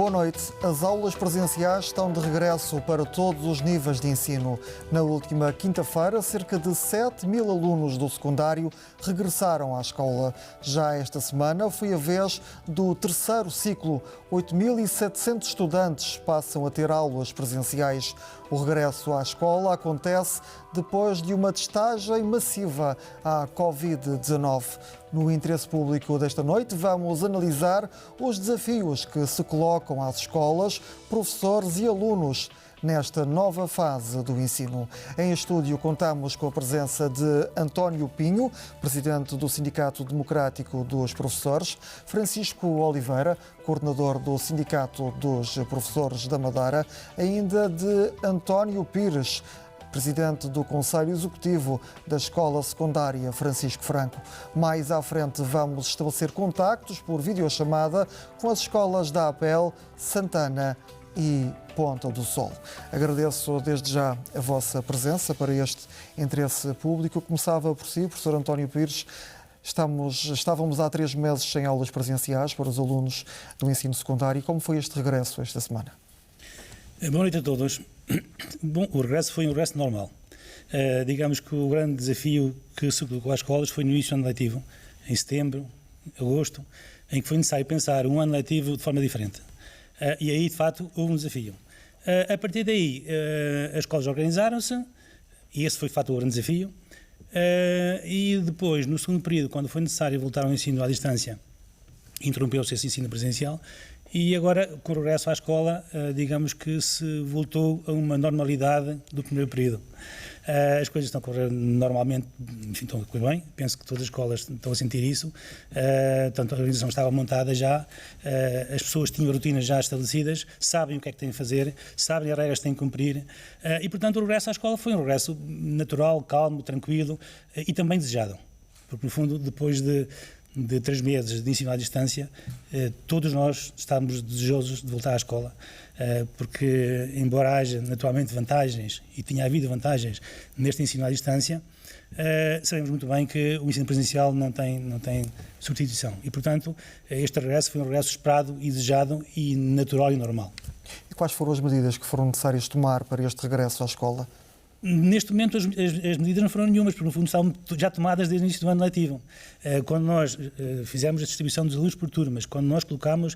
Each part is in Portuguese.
Boa noite. As aulas presenciais estão de regresso para todos os níveis de ensino. Na última quinta-feira, cerca de 7.000 alunos do secundário regressaram à escola. Já esta semana foi a vez do terceiro ciclo. 8.700 estudantes passam a ter aulas presenciais. O regresso à escola acontece depois de uma testagem massiva à Covid-19. No interesse público desta noite, vamos analisar os desafios que se colocam às escolas, professores e alunos nesta nova fase do ensino. Em estúdio contamos com a presença de António Pinho, presidente do Sindicato Democrático dos Professores, Francisco Oliveira, coordenador do Sindicato dos Professores da Madeira, ainda de António Pires, presidente do Conselho Executivo da Escola Secundária Francisco Franco. Mais à frente vamos estabelecer contactos por videochamada com as escolas da APEL, Santana e Ponta do Sol. Agradeço desde já a vossa presença para este interesse público. Começava por si, professor António Pires. Estávamos há 3 meses sem aulas presenciais para os alunos do ensino secundário. Como foi este regresso esta semana? Boa noite a todos. Bom, o regresso foi um regresso normal. Digamos que o grande desafio que se colocou às escolas foi no início do ano letivo, em setembro, agosto, em que foi necessário pensar um ano letivo de forma diferente. E aí, de facto, houve um desafio. A partir daí, as escolas organizaram-se, e esse foi, de facto, o grande desafio. E depois, no segundo período, quando foi necessário voltar ao ensino à distância, interrompeu-se esse ensino presencial. E agora, com o regresso à escola, digamos que se voltou a uma normalidade do primeiro período. As coisas estão a correr normalmente, enfim, estão a correr bem, penso que todas as escolas estão a sentir isso, portanto a organização estava montada já, as pessoas tinham rotinas já estabelecidas, sabem o que é que têm a fazer, sabem as regras que têm que cumprir, e portanto o regresso à escola foi um regresso natural, calmo, tranquilo e também desejado, porque no fundo depois de 3 meses de ensino à distância, todos nós estamos desejosos de voltar à escola, porque, embora haja naturalmente vantagens, e tinha havido vantagens neste ensino à distância, sabemos muito bem que o ensino presencial não tem substituição. E, portanto, este regresso foi um regresso esperado e desejado e natural e normal. E quais foram as medidas que foram necessárias tomar para este regresso à escola? Neste momento as medidas não foram nenhumas, porque no fundo estavam já tomadas desde o início do ano letivo. Quando nós fizemos a distribuição dos alunos por turmas, quando nós colocámos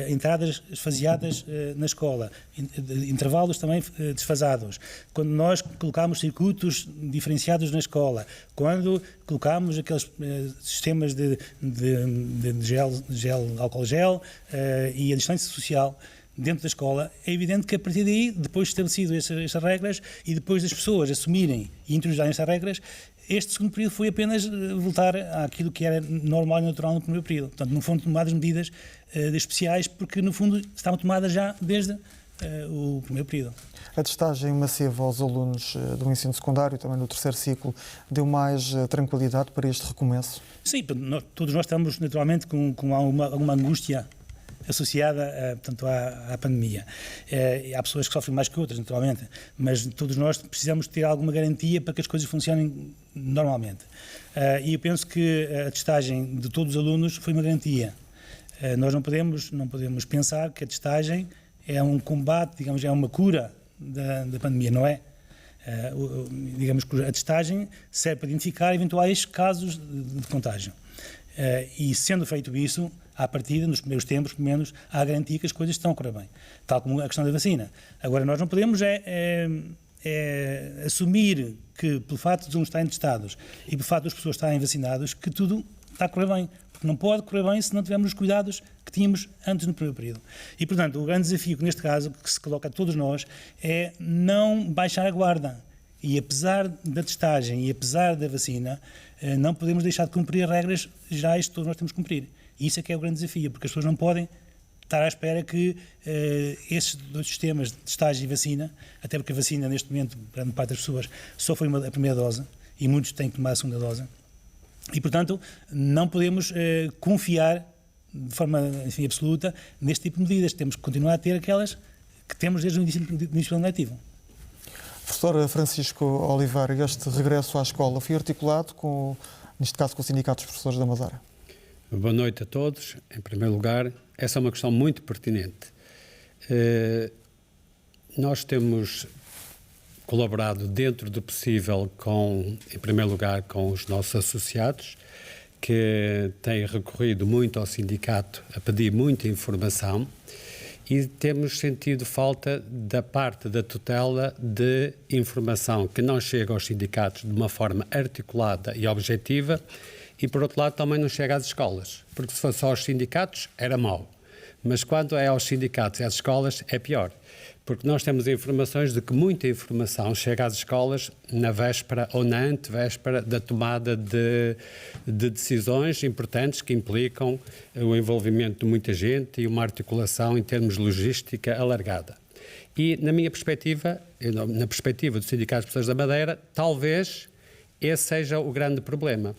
entradas esfaseadas na escola, intervalos também desfasados, quando nós colocámos circuitos diferenciados na escola, quando colocámos aqueles sistemas de álcool gel e a distância social dentro da escola, é evidente que a partir daí, depois de estabelecido essas regras e depois das pessoas assumirem e introduzirem essas regras, este segundo período foi apenas voltar àquilo que era normal e natural no primeiro período. Portanto, não foram tomadas medidas especiais porque, no fundo, estavam tomadas já desde o primeiro período. A testagem massiva aos alunos do ensino secundário, também no terceiro ciclo, deu mais tranquilidade para este recomeço? Sim, todos nós estamos naturalmente com alguma angústia associada portanto, à pandemia. Há pessoas que sofrem mais que outras, naturalmente, mas todos nós precisamos ter alguma garantia para que as coisas funcionem normalmente. E eu penso que a testagem de todos os alunos foi uma garantia. Nós não podemos pensar que a testagem é um combate, digamos, é uma cura da pandemia, não é? Digamos que a testagem serve para identificar eventuais casos de contágio. E sendo feito isso, à partida, nos primeiros tempos, pelo menos, há a garantia que as coisas estão a correr bem, tal como a questão da vacina. Agora, nós não podemos assumir que, pelo facto de os alunos estarem testados e pelo facto das pessoas estarem vacinadas, que tudo está a correr bem, porque não pode correr bem se não tivermos os cuidados que tínhamos antes no primeiro período. E, portanto, o grande desafio que, neste caso, que se coloca a todos nós, é não baixar a guarda. E apesar da testagem e apesar da vacina, não podemos deixar de cumprir as regras gerais que todos nós temos que cumprir. E isso é que é o grande desafio, porque as pessoas não podem estar à espera que esses dois sistemas de testagem e vacina, até porque a vacina neste momento, para grande parte das pessoas, só foi a primeira dose e muitos têm que tomar a segunda dose. E, portanto, não podemos confiar de forma absoluta neste tipo de medidas. Temos que continuar a ter aquelas que temos desde o início do ano letivo. Professor Francisco Oliveira, este regresso à escola foi articulado neste caso com o Sindicato dos Professores da Madeira? Boa noite a todos. Em primeiro lugar, essa é uma questão muito pertinente. Nós temos colaborado dentro do possível em primeiro lugar, com os nossos associados, que têm recorrido muito ao sindicato a pedir muita informação, e temos sentido falta da parte da tutela de informação que não chega aos sindicatos de uma forma articulada e objetiva, e por outro lado também não chega às escolas, porque se fosse só aos sindicatos era mau, mas quando é aos sindicatos e às escolas é pior, porque nós temos informações de que muita informação chega às escolas na véspera ou na antevéspera da tomada de decisões importantes que implicam o envolvimento de muita gente e uma articulação em termos de logística alargada. E, na minha perspectiva, na perspectiva dos sindicatos de professores da Madeira, talvez esse seja o grande problema.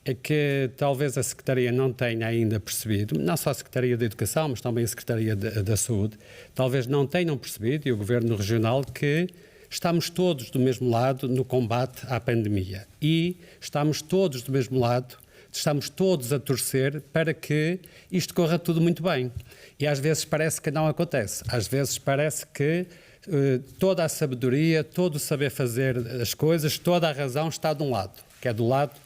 É que talvez a Secretaria não tenha ainda percebido, não só a Secretaria da Educação, mas também a Secretaria da Saúde, talvez não tenham percebido, e o Governo Regional, que estamos todos do mesmo lado no combate à pandemia. E estamos todos do mesmo lado, estamos todos a torcer para que isto corra tudo muito bem. E às vezes parece que não acontece. Às vezes parece que toda a sabedoria, todo o saber fazer as coisas, toda a razão está de um lado, que é do lado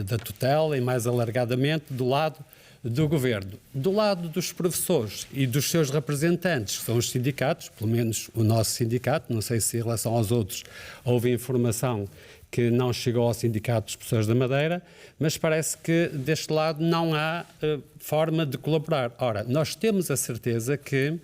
da tutela e, mais alargadamente, do lado do Governo. Do lado dos professores e dos seus representantes, que são os sindicatos, pelo menos o nosso sindicato, não sei se em relação aos outros houve informação que não chegou ao Sindicato dos Professores da Madeira, mas parece que deste lado não há forma de colaborar. Ora, nós temos a certeza que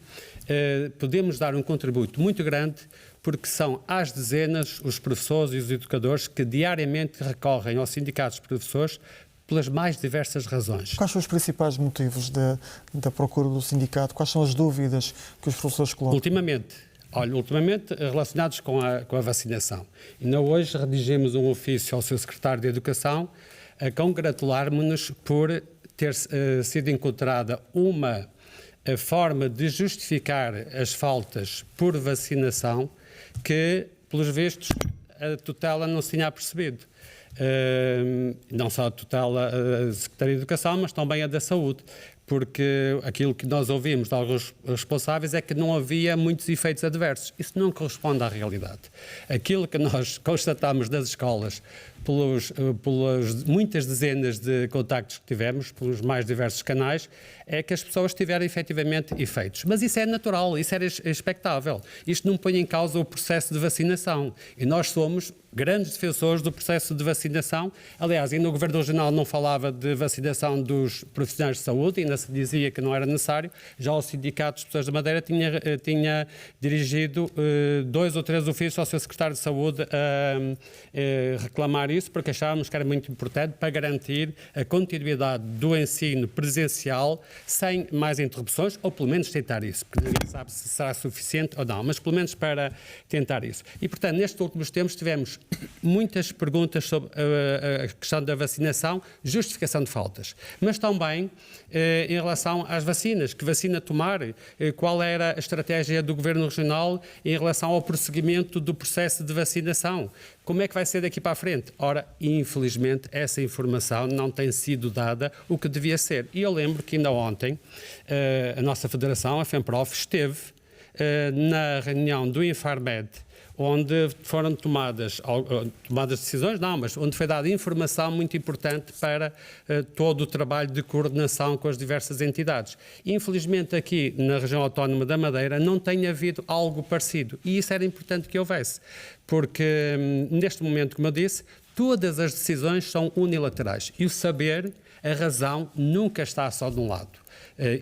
podemos dar um contributo muito grande, porque são às dezenas os professores e os educadores que diariamente recorrem aos sindicatos de professores pelas mais diversas razões. Quais são os principais motivos da procura do sindicato? Quais são as dúvidas que os professores colocam? Ultimamente relacionados com a vacinação. Ainda hoje redigimos um ofício ao seu secretário de Educação a congratular-nos por ter sido encontrada uma forma de justificar as faltas por vacinação que, pelos vistos, a tutela não se tinha apercebido. Não só a tutela da Secretaria de Educação, mas também a da Saúde, porque aquilo que nós ouvimos de alguns responsáveis é que não havia muitos efeitos adversos. Isso não corresponde à realidade. Aquilo que nós constatamos das escolas, pelas muitas dezenas de contactos que tivemos, pelos mais diversos canais, é que as pessoas tiveram efetivamente efeitos. Mas isso é natural, isso era expectável. Isto não põe em causa o processo de vacinação. E nós somos grandes defensores do processo de vacinação. Aliás, ainda o Governo Regional não falava de vacinação dos profissionais de saúde, ainda se dizia que não era necessário. Já o Sindicato dos Professores da Madeira tinha dirigido 2 ou 3 ofícios ao seu Secretário de Saúde a reclamar isso, porque achávamos que era muito importante para garantir a continuidade do ensino presencial sem mais interrupções, ou pelo menos tentar isso, porque ninguém sabe se será suficiente ou não, mas pelo menos para tentar isso. E, portanto, nestes últimos tempos tivemos muitas perguntas sobre a questão da vacinação, justificação de faltas, mas também em relação às vacinas, que vacina tomar, qual era a estratégia do Governo Regional em relação ao prosseguimento do processo de vacinação. Como é que vai ser daqui para a frente? Ora, infelizmente, essa informação não tem sido dada o que devia ser. E eu lembro que ainda ontem a nossa federação, a FEMPROF, esteve na reunião do Infarmed, onde foram tomadas decisões, mas onde foi dada informação muito importante para todo o trabalho de coordenação com as diversas entidades. Infelizmente, aqui na região autónoma da Madeira não tem havido algo parecido, e isso era importante que houvesse, porque neste momento, como eu disse, todas as decisões são unilaterais e o saber, a razão, nunca está só de um lado.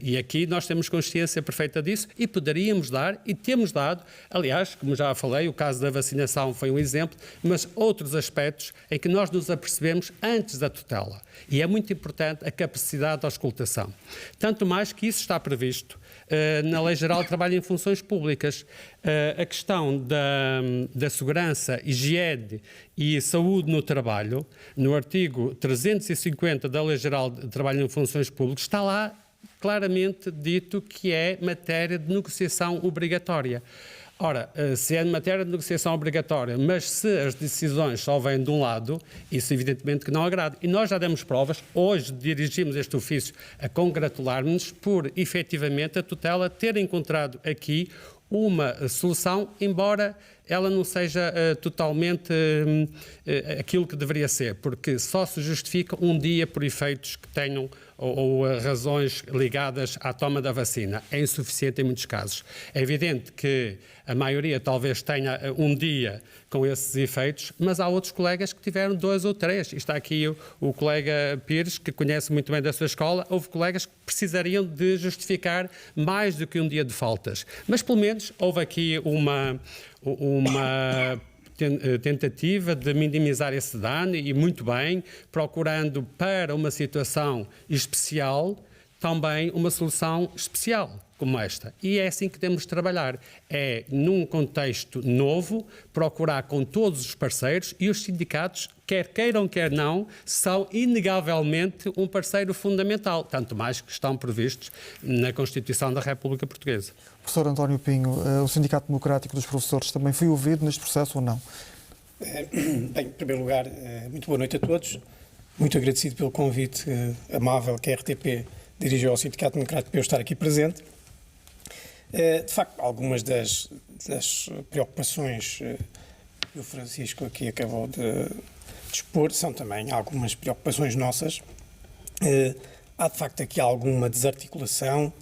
E aqui nós temos consciência perfeita disso e poderíamos dar, e temos dado, aliás, como já falei, o caso da vacinação foi um exemplo, mas outros aspectos em que nós nos apercebemos antes da tutela. E é muito importante a capacidade de auscultação. Tanto mais que isso está previsto na Lei Geral de Trabalho em Funções Públicas. A questão da segurança, higiene e saúde no trabalho, no artigo 350 da Lei Geral de Trabalho em Funções Públicas, está lá claramente dito que é matéria de negociação obrigatória. Ora, se é de matéria de negociação obrigatória, mas se as decisões só vêm de um lado, isso evidentemente que não agrada. E nós já demos provas, hoje dirigimos este ofício a congratular-nos por, efetivamente, a tutela ter encontrado aqui uma solução, embora ela não seja totalmente aquilo que deveria ser, porque só se justifica um dia por efeitos que tenham ou razões ligadas à toma da vacina. É insuficiente em muitos casos. É evidente que a maioria talvez tenha um dia com esses efeitos, mas há outros colegas que tiveram 2 ou 3. Está aqui o colega Pires, que conhece muito bem da sua escola. Houve colegas que precisariam de justificar mais do que um dia de faltas. Mas, pelo menos, houve aqui uma tentativa de minimizar esse dano e muito bem, procurando para uma situação especial também uma solução especial como esta. E é assim que temos de trabalhar. É, num contexto novo, procurar com todos os parceiros, e os sindicatos, quer queiram, quer não, são inegavelmente um parceiro fundamental, tanto mais que estão previstos na Constituição da República Portuguesa. Professor António Pinho, o Sindicato Democrático dos Professores também foi ouvido neste processo ou não? Bem, em primeiro lugar, muito boa noite a todos. Muito agradecido pelo convite amável que a RTP dirigiu ao Sindicato Democrático para eu estar aqui presente. De facto, algumas das preocupações que o Francisco aqui acabou de expor são também algumas preocupações nossas. Há, de facto, aqui alguma desarticulação,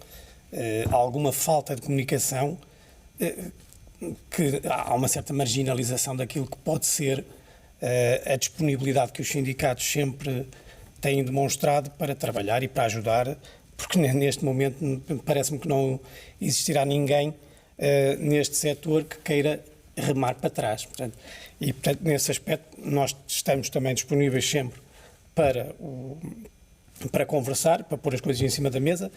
alguma falta de comunicação, que há uma certa marginalização daquilo que pode ser a disponibilidade que os sindicatos sempre têm demonstrado para trabalhar e para ajudar, porque neste momento parece-me que não existirá ninguém neste setor que queira remar para trás. Portanto, nesse aspecto, nós estamos também disponíveis sempre para conversar, para pôr as coisas em cima da mesa.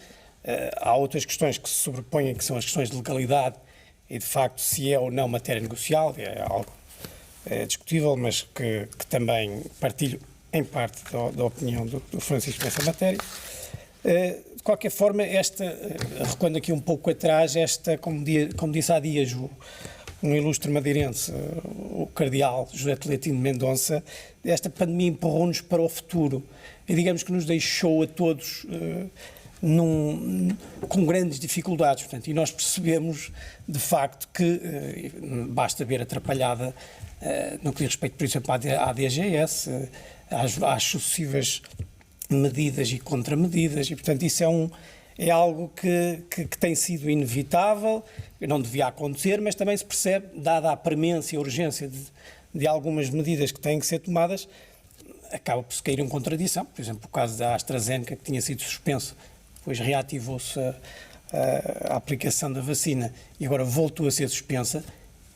Há outras questões que se sobrepõem, que são as questões de legalidade e, de facto, se é ou não matéria negocial, é algo discutível, mas que também partilho em parte da opinião do Francisco nessa matéria. De qualquer forma, recuando aqui um pouco atrás, como disse há dias um ilustre madeirense, o cardeal José Tolentino Mendonça, esta pandemia empurrou-nos para o futuro e digamos que nos deixou a todos com grandes dificuldades. Portanto, e nós percebemos, de facto, que basta ver atrapalhada no que diz respeito, por exemplo, à DGS, às sucessivas medidas e contramedidas, e, portanto, isso é algo que tem sido inevitável, não devia acontecer, mas também se percebe, dada a premência e a urgência de algumas medidas que têm que ser tomadas, acaba por se cair em contradição. Por exemplo, o caso da AstraZeneca, que tinha sido suspenso, depois reativou-se a aplicação da vacina e agora voltou a ser suspensa.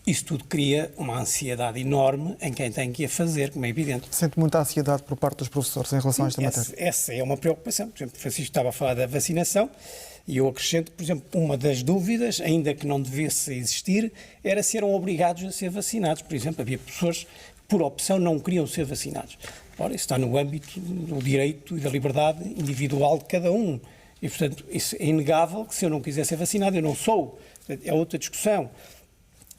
Isso tudo cria uma ansiedade enorme em quem tem que a fazer, como é evidente. Sente muita ansiedade por parte dos professores em relação a esta matéria? Essa é uma preocupação. Por exemplo, o Francisco estava a falar da vacinação e eu acrescento, por exemplo, uma das dúvidas, ainda que não devesse existir, era se eram obrigados a ser vacinados. Por exemplo, havia pessoas que, por opção, não queriam ser vacinados. Ora, isso está no âmbito do direito e da liberdade individual de cada um. E, portanto, isso é inegável que se eu não quiser ser vacinado, eu não sou. É outra discussão.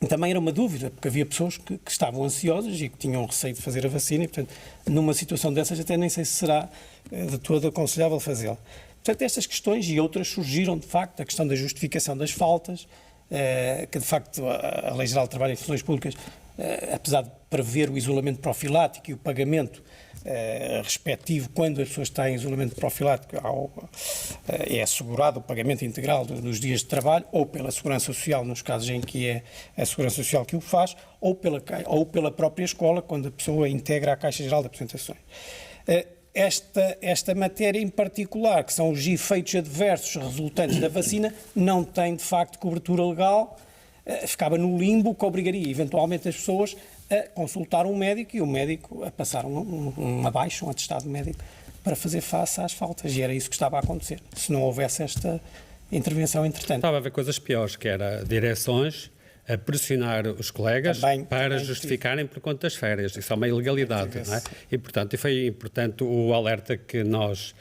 E também era uma dúvida, porque havia pessoas que estavam ansiosas e que tinham receio de fazer a vacina e, portanto, numa situação dessas até nem sei se será de todo aconselhável fazê-la. Portanto, estas questões e outras surgiram, de facto, a questão da justificação das faltas, que, de facto, a Lei Geral de Trabalho e Funções Públicas, apesar de prever o isolamento profilático e o pagamento respectivo, quando as pessoas estão em isolamento profilático, é assegurado o pagamento integral dos dias de trabalho, ou pela Segurança Social, nos casos em que é a Segurança Social que o faz, ou pela própria escola, quando a pessoa integra a Caixa Geral de Apresentações. Esta matéria em particular, que são os efeitos adversos resultantes da vacina, não tem, de facto, cobertura legal, ficava no limbo, que obrigaria, eventualmente, as pessoas a consultar um médico e o médico a passar um atestado médico para fazer face às faltas. E era isso que estava a acontecer, se não houvesse esta intervenção entretanto. Estava a haver coisas piores, que era direções a pressionar os colegas para justificarem por conta das férias. Isso é uma ilegalidade, não é? E, portanto, foi importante o alerta que nós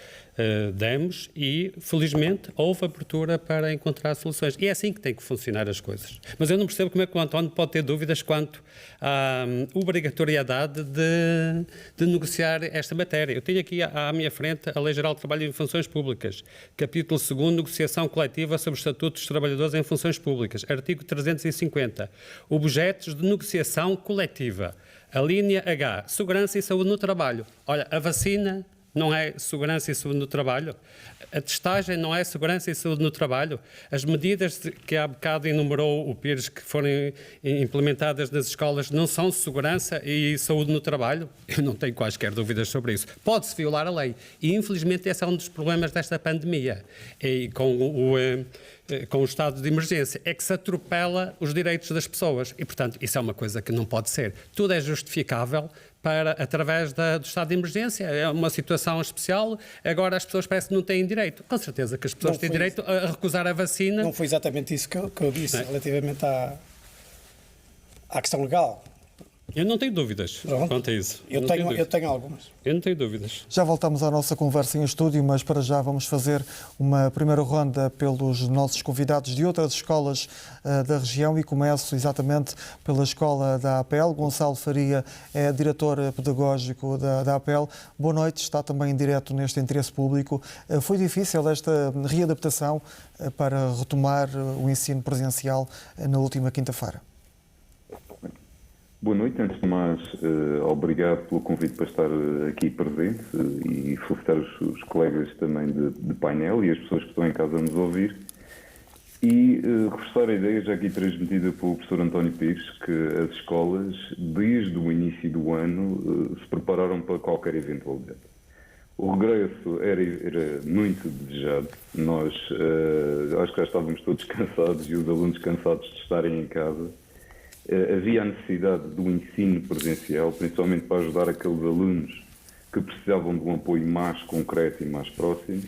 demos e, felizmente, houve abertura para encontrar soluções. E é assim que tem que funcionar as coisas. Mas eu não percebo como é que o António pode ter dúvidas quanto à obrigatoriedade de negociar esta matéria. Eu tenho aqui à minha frente a Lei Geral de Trabalho em Funções Públicas, capítulo 2º, negociação coletiva sobre o Estatuto dos Trabalhadores em Funções Públicas, artigo 350, objetos de negociação coletiva. A linha H, segurança e saúde no trabalho. Olha, a vacina não é segurança e saúde no trabalho? A testagem não é segurança e saúde no trabalho? As medidas que há bocado enumerou o Pires que foram implementadas nas escolas não são segurança e saúde no trabalho? Eu não tenho quaisquer dúvidas sobre isso. Pode-se violar a lei. E, infelizmente, esse é um dos problemas desta pandemia. E com o estado de emergência, é que se atropela os direitos das pessoas. E, portanto, isso é uma coisa que não pode ser. Tudo é justificável através do estado de emergência. É uma situação especial, agora as pessoas parecem que não têm direito. Com certeza que as pessoas têm direito a recusar a vacina. Não foi exatamente isso que eu disse relativamente à questão legal. Eu não tenho dúvidas quanto a isso. Eu tenho algumas. Eu não tenho dúvidas. Já voltamos à nossa conversa em estúdio, mas para já vamos fazer uma primeira ronda pelos nossos convidados de outras escolas da região e começo exatamente pela escola da APEL. Gonçalo Faria é diretor pedagógico da APEL. Boa noite, está também em direto neste interesse público. Foi difícil esta readaptação para retomar o ensino presencial na última quinta-feira? Boa noite. Antes de mais, obrigado pelo convite para estar aqui presente e felicitar os colegas também de painel e as pessoas que estão em casa a nos ouvir. E reforçar a ideia, já aqui transmitida pelo professor António Pires, que as escolas, desde o início do ano, se prepararam para qualquer eventualidade. O regresso era muito desejado. Nós acho que já estávamos todos cansados e os alunos cansados de estarem em casa. Havia a necessidade do ensino presencial, principalmente para ajudar aqueles alunos que precisavam de um apoio mais concreto e mais próximo.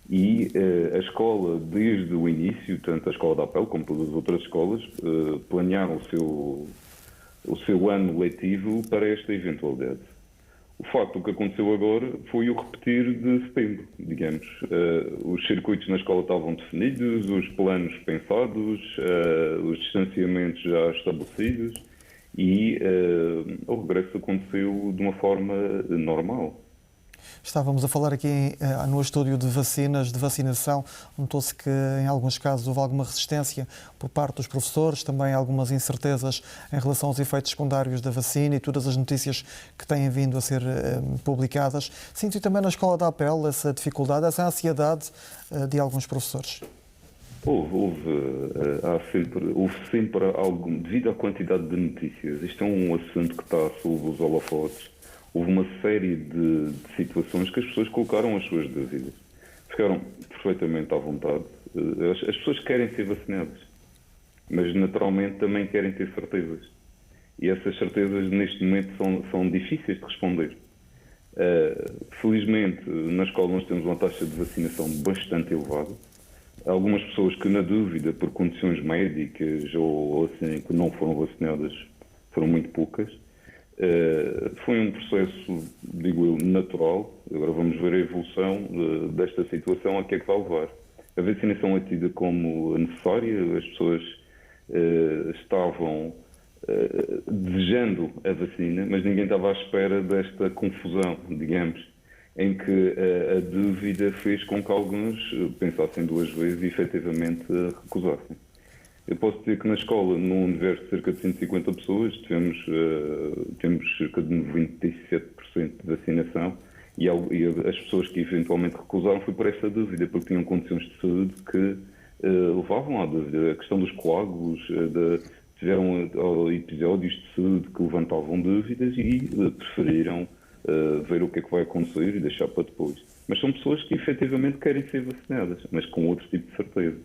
E a escola, desde o início, tanto a escola da APEL como todas as outras escolas, planearam o seu ano letivo para esta eventualidade. O facto do que aconteceu agora foi o repetir de setembro, digamos. Os circuitos na escola estavam definidos, os planos pensados, os distanciamentos já estabelecidos e o regresso aconteceu de uma forma normal. Estávamos a falar aqui no estúdio de vacinas, de vacinação. Notou-se que em alguns casos houve alguma resistência por parte dos professores, também algumas incertezas em relação aos efeitos secundários da vacina e todas as notícias que têm vindo a ser publicadas. Sinto também na escola da APEL essa dificuldade, essa ansiedade de alguns professores. Houve sempre algo, devido à quantidade de notícias. Isto é um assunto que está sob os holofotes. Houve uma série de situações que as pessoas colocaram as suas dúvidas. Ficaram perfeitamente à vontade. As pessoas querem ser vacinadas, mas naturalmente também querem ter certezas. E essas certezas neste momento são difíceis de responder. Felizmente, na escola nós temos uma taxa de vacinação bastante elevada. Algumas pessoas que, na dúvida, por condições médicas ou assim, que não foram vacinadas, foram muito poucas. Foi um processo, digo eu, natural. Agora vamos ver a evolução desta situação a que é que vai levar. A vacinação é tida como necessária, as pessoas estavam desejando a vacina, mas ninguém estava à espera desta confusão, digamos, em que a dúvida fez com que alguns pensassem duas vezes e efetivamente recusassem. Eu posso dizer que na escola, num universo de cerca de 150 pessoas, temos cerca de 97% de vacinação e as pessoas que eventualmente recusaram foi por essa dúvida, porque tinham condições de saúde que levavam à dúvida. A questão dos coágulos, tiveram episódios de saúde que levantavam dúvidas e preferiram ver o que é que vai acontecer e deixar para depois. Mas são pessoas que efetivamente querem ser vacinadas, mas com outro tipo de certeza.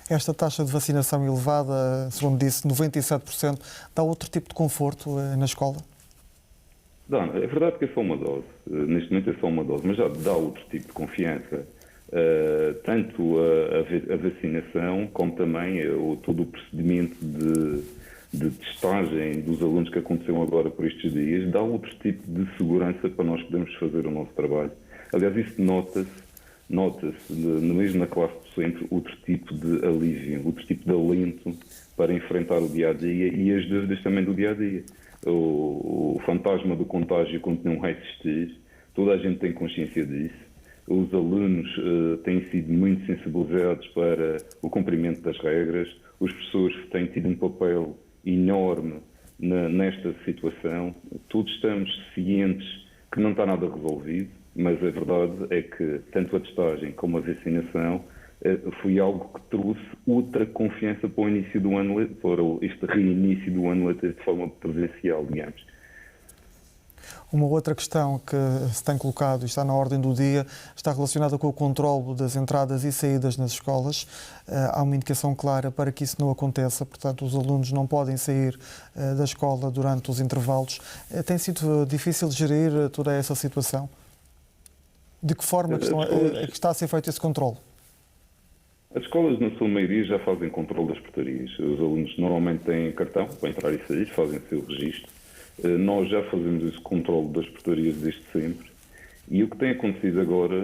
Esta taxa de vacinação elevada, segundo disse, 97%, dá outro tipo de conforto na escola? Dá, é verdade que é só uma dose. Neste momento é só uma dose, mas já dá outro tipo de confiança. Tanto a vacinação como também todo o procedimento de testagem dos alunos que aconteceu agora por estes dias, dá outro tipo de segurança para nós podermos fazer o nosso trabalho. Aliás, isso nota-se nota-se, mesmo na classe docente, outro tipo de alívio, outro tipo de alento para enfrentar o dia-a-dia e as dúvidas também do dia-a-dia. O fantasma do contágio continua a existir, toda a gente tem consciência disso. Os alunos têm sido muito sensibilizados para o cumprimento das regras, os professores têm tido um papel enorme nesta situação. Todos estamos cientes que não está nada resolvido, mas a verdade é que tanto a testagem como a vacinação foi algo que trouxe outra confiança para o início do ano, para este reinício do ano letivo de forma presencial, digamos. Uma outra questão que se tem colocado e está na ordem do dia está relacionada com o controlo das entradas e saídas nas escolas. Há uma indicação clara para que isso não aconteça, portanto, os alunos não podem sair da escola durante os intervalos. Tem sido difícil gerir toda essa situação? De que forma que está a ser feito esse controle? As escolas, na sua maioria, já fazem controle das portarias. Os alunos normalmente têm cartão para entrar e sair, fazem o seu registro. Nós já fazemos esse controle das portarias desde sempre. E o que tem acontecido agora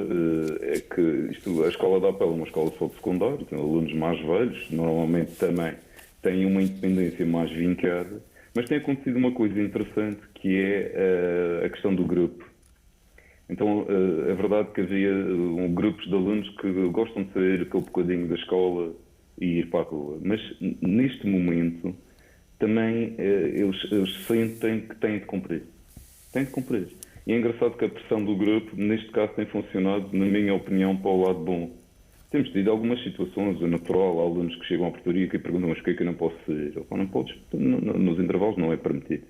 é que a escola dá pela uma escola só de secundário, tem alunos mais velhos, normalmente também têm uma independência mais vincada, mas tem acontecido uma coisa interessante, que é a questão do grupo. Então, é verdade que havia grupos de alunos que gostam de sair aquele bocadinho da escola e ir para a rua, mas neste momento também eles sentem que têm de cumprir. Têm de cumprir. E é engraçado que a pressão do grupo, neste caso, tem funcionado, na minha opinião, para o lado bom. Temos tido algumas situações, é natural, há alunos que chegam à portaria e perguntam, mas porquê é que eu não posso sair? Ou não podes, nos intervalos não é permitido.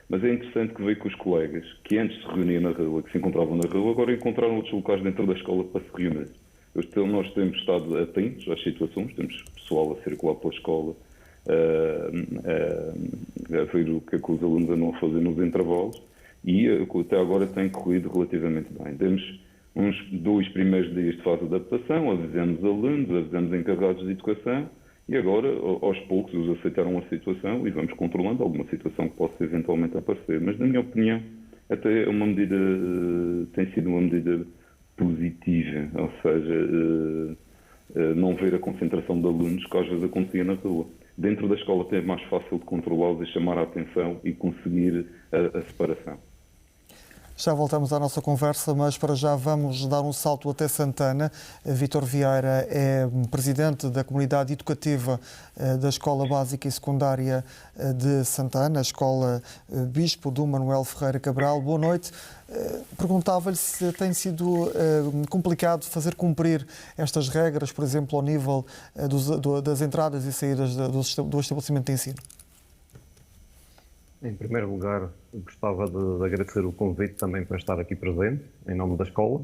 Mas é interessante que veio com os colegas, que antes se reuniam na rua, que se encontravam na rua, agora encontraram outros locais dentro da escola para se reunir. Nós temos estado atentos às situações, temos pessoal a circular pela escola, a ver o que é que os alunos andam a fazer nos intervalos, e até agora tem corrido relativamente bem. Temos uns 2 primeiros dias de fase de adaptação, avisamos alunos, avisamos encarregados de educação, e agora, aos poucos, eles aceitaram a situação e vamos controlando alguma situação que possa eventualmente aparecer. Mas, na minha opinião, até uma medida, tem sido uma medida positiva, ou seja, não ver a concentração de alunos que às vezes acontecia na rua. Dentro da escola até é mais fácil de controlá-los e chamar a atenção e conseguir a separação. Já voltamos à nossa conversa, mas para já vamos dar um salto até Santana. Vítor Vieira é presidente da comunidade educativa da Escola Básica e Secundária de Santana, a Escola Bispo do Manuel Ferreira Cabral. Boa noite. Perguntava-lhe se tem sido complicado fazer cumprir estas regras, por exemplo, ao nível das entradas e saídas do estabelecimento de ensino. Em primeiro lugar, gostava de agradecer o convite também para estar aqui presente, em nome da escola.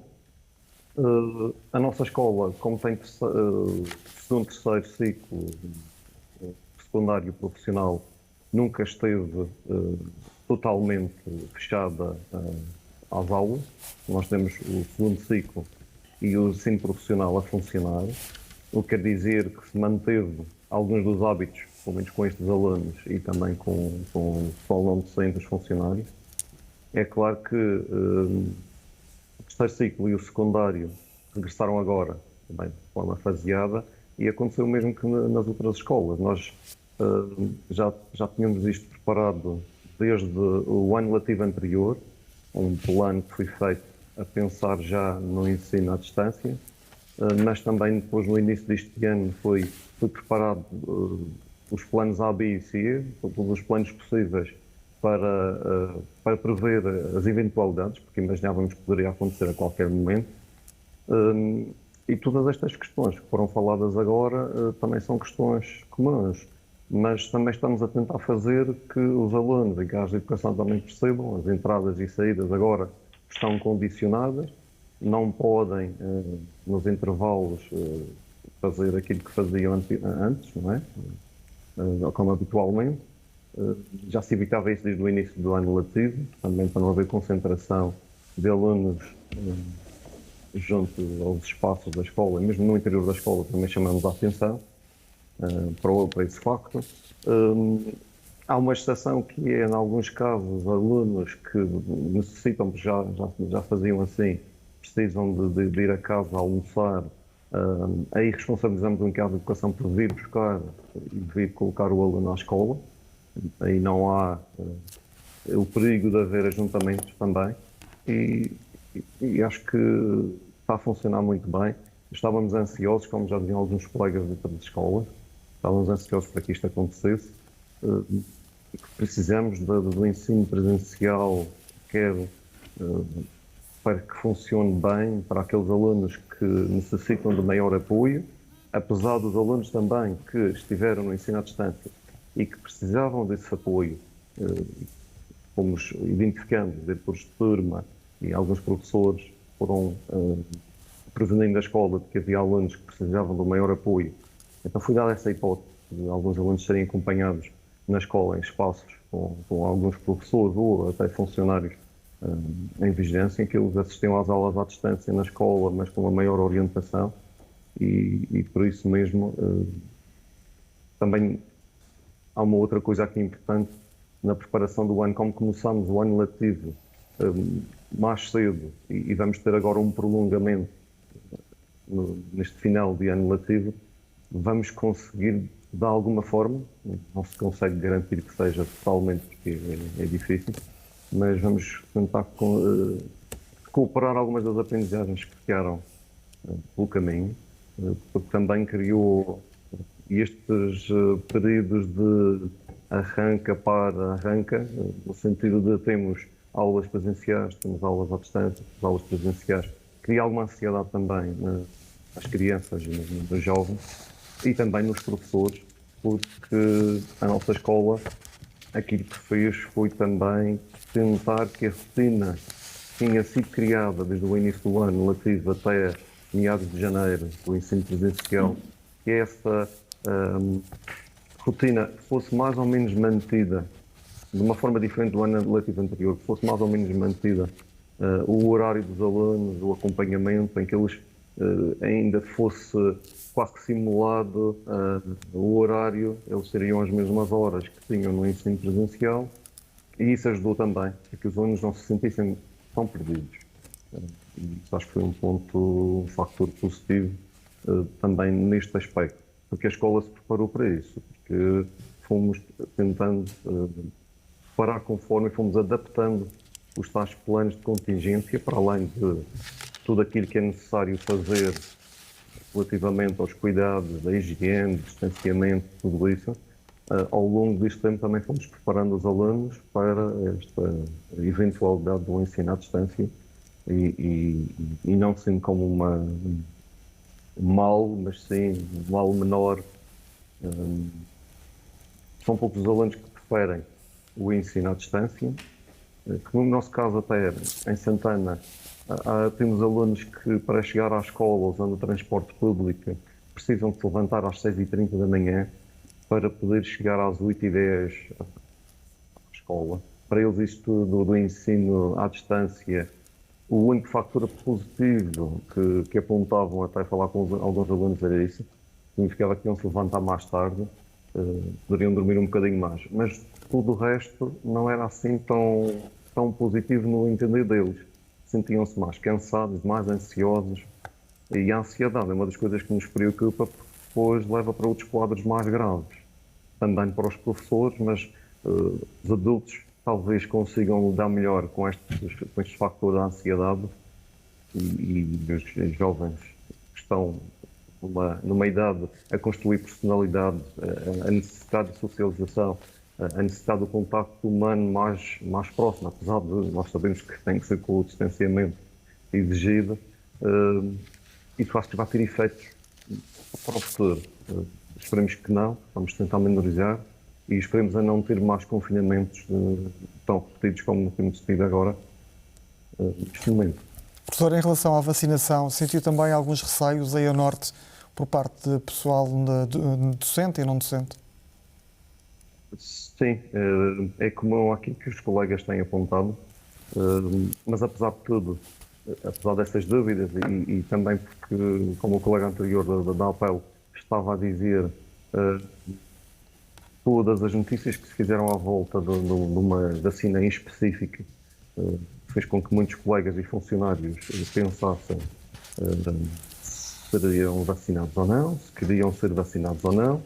A nossa escola, como tem segundo, terceiro ciclo secundário profissional, nunca esteve totalmente fechada às aulas. Nós temos o segundo ciclo e o ensino profissional a funcionar, o que quer dizer que se manteve alguns dos hábitos, pelo menos com estes alunos e também com o pessoal não docente, os funcionários. É claro que o terceiro ciclo e o secundário regressaram agora, também de forma faseada, e aconteceu o mesmo que nas outras escolas. Nós já tínhamos isto preparado desde o ano letivo anterior, um plano que foi feito a pensar já no ensino à distância, mas também depois no início deste ano foi preparado os planos A, B e C, todos os planos possíveis para prever as eventualidades, porque imaginávamos que poderia acontecer a qualquer momento. E todas estas questões que foram faladas agora também são questões comuns, mas também estamos a tentar fazer que os alunos e que as de educação também percebam, as entradas e saídas agora estão condicionadas, não podem, nos intervalos, fazer aquilo que faziam antes, não é? Como habitualmente. Já se evitava isso desde o início do ano letivo, também para não haver concentração de alunos junto aos espaços da escola, mesmo no interior da escola também chamamos a atenção para esse facto. Há uma exceção que é, em alguns casos, alunos que necessitam, já faziam assim, precisam de ir a casa almoçar, aí responsabilizamos um bocado a educação por vir buscar e vir colocar o aluno à escola. Aí não há o perigo de haver ajuntamentos também. E acho que está a funcionar muito bem. Estávamos ansiosos, como já diziam alguns colegas de outras escolas, estávamos ansiosos para que isto acontecesse. Precisamos do ensino presencial, quer para que funcione bem para aqueles alunos que necessitam de maior apoio, apesar dos alunos também que estiveram no ensino à distância e que precisavam desse apoio. Fomos identificando depois de turma e alguns professores foram prevenindo a escola de que havia alunos que precisavam de maior apoio. Então foi dada essa hipótese de alguns alunos serem acompanhados na escola em espaços com alguns professores ou até funcionários em vigilância, em que eles assistiam às aulas à distância na escola, mas com uma maior orientação e por isso mesmo também há uma outra coisa aqui importante na preparação do ano, como começamos o ano letivo mais cedo e vamos ter agora um prolongamento neste final de ano letivo, vamos conseguir de alguma forma, não se consegue garantir que seja totalmente, porque é difícil, mas vamos tentar recuperar algumas das aprendizagens que ficaram pelo caminho, porque também criou estes períodos de arranca para arranca, no sentido de temos aulas presenciais, temos aulas à distância, temos aulas presenciais, cria alguma ansiedade também nas crianças e nos jovens e também nos professores, porque a nossa escola, aquilo que fez foi também tentar que a rotina tinha sido criada desde o início do ano letivo até meados de janeiro, o ensino presencial, que essa rotina fosse mais ou menos mantida, de uma forma diferente do ano letivo anterior, que fosse mais ou menos mantida o horário dos alunos, o acompanhamento, em que eles ainda fosse quase que simulado o horário, eles teriam as mesmas horas que tinham no ensino presencial e isso ajudou também a que os alunos não se sentissem tão perdidos. Isso acho que foi um fator positivo também neste aspecto, porque a escola se preparou para isso, porque fomos tentando preparar conforme fomos adaptando os tais planos de contingência, para além de tudo aquilo que é necessário fazer relativamente aos cuidados da higiene, distanciamento, tudo isso. Ao longo deste tempo também fomos preparando os alunos para esta eventualidade do ensino à distância e não sendo como um mal, mas sim um mal menor. São poucos os alunos que preferem o ensino à distância, que no nosso caso até em Santana temos alunos que para chegar à escola usando o transporte público precisam de se levantar às 6h30 da manhã para poder chegar às 8h10 à escola. Para eles isto do ensino à distância, o único fator positivo que apontavam até falar com alguns alunos era isso, significava que iam se levantar mais tarde, poderiam dormir um bocadinho mais, mas tudo o resto não era assim tão positivo no entender deles. Sentiam-se mais cansados, mais ansiosos, e a ansiedade é uma das coisas que nos preocupa, porque depois leva para outros quadros mais graves, também para os professores, mas os adultos talvez consigam lidar melhor com este fator da ansiedade e os jovens que estão numa idade a construir personalidade, a necessidade de socialização, a necessidade do contacto humano mais próximo, apesar de nós sabemos que tem que ser com o distanciamento exigido, isso acho que vai ter efeitos para o futuro. Esperemos que não, vamos tentar menorizar e esperemos a não ter mais confinamentos tão repetidos como temos tido agora neste momento. Professor, em relação à vacinação, sentiu também alguns receios aí a norte por parte de pessoal docente e não docente? Sim, é comum aqui que os colegas têm apontado, mas apesar de tudo, apesar dessas dúvidas e também porque, como o colega anterior da APEL estava a dizer, todas as notícias que se fizeram à volta de uma vacina em específico fez com que muitos colegas e funcionários pensassem se seriam vacinados ou não, se queriam ser vacinados ou não,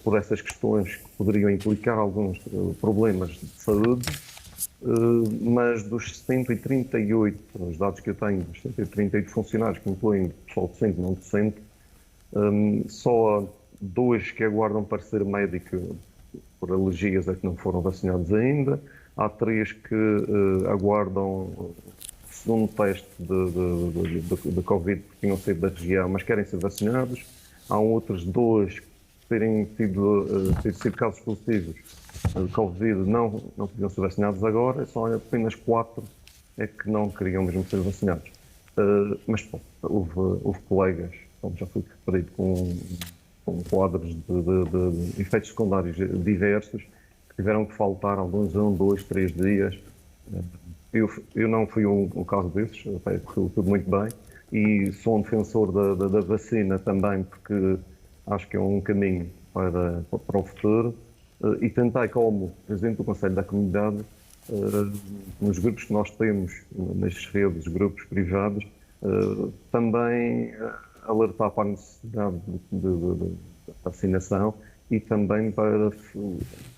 por essas questões que poderiam implicar alguns problemas de saúde, mas dos 138, os dados que eu tenho, dos 138 funcionários, que incluem pessoal docente e não docente, só há 2 que aguardam parecer médico por alergias é que não foram vacinados ainda. Há 3 que aguardam segundo teste de Covid, que tinham sido da região, mas querem ser vacinados. Há outros 2 que terem sido casos positivos de Covid, não podiam ser vacinados agora. Só apenas 4 é que não queriam mesmo ser vacinados. Mas bom, houve colegas, como já foi referido, com quadros de efeitos secundários diversos, que tiveram que faltar alguns 1, 2, 3 dias. Eu não fui um caso desses, até correu tudo muito bem, e sou um defensor da vacina também, porque acho que é um caminho para o futuro, e tentei, como Presidente do Conselho da Comunidade, nos grupos que nós temos, nas redes, grupos privados, também alertar para a necessidade de vacinação e também para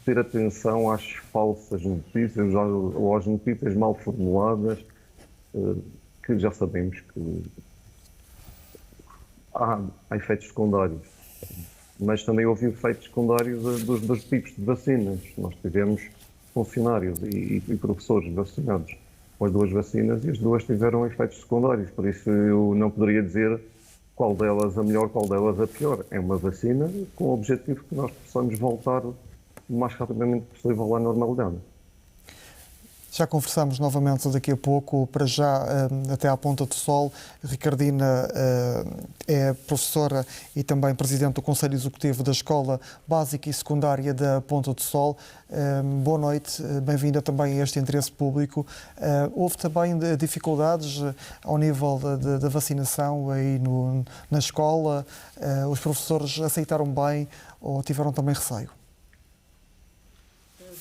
ter atenção às falsas notícias ou às notícias mal formuladas, que já sabemos que há efeitos secundários. Mas também houve efeitos secundários dos tipos de vacinas. Nós tivemos funcionários e professores vacinados com as 2 vacinas e as 2 tiveram efeitos secundários. Por isso eu não poderia dizer qual delas a melhor, qual delas a pior. É uma vacina com o objetivo que nós possamos voltar o mais rapidamente possível à normalidade. Já conversamos novamente daqui a pouco, para já até à Ponta do Sol. Ricardina é professora e também presidente do Conselho Executivo da Escola Básica e Secundária da Ponta do Sol. Boa noite, bem-vinda também a este interesse público. Houve também dificuldades ao nível da vacinação aí na escola? Os professores aceitaram bem ou tiveram também receio?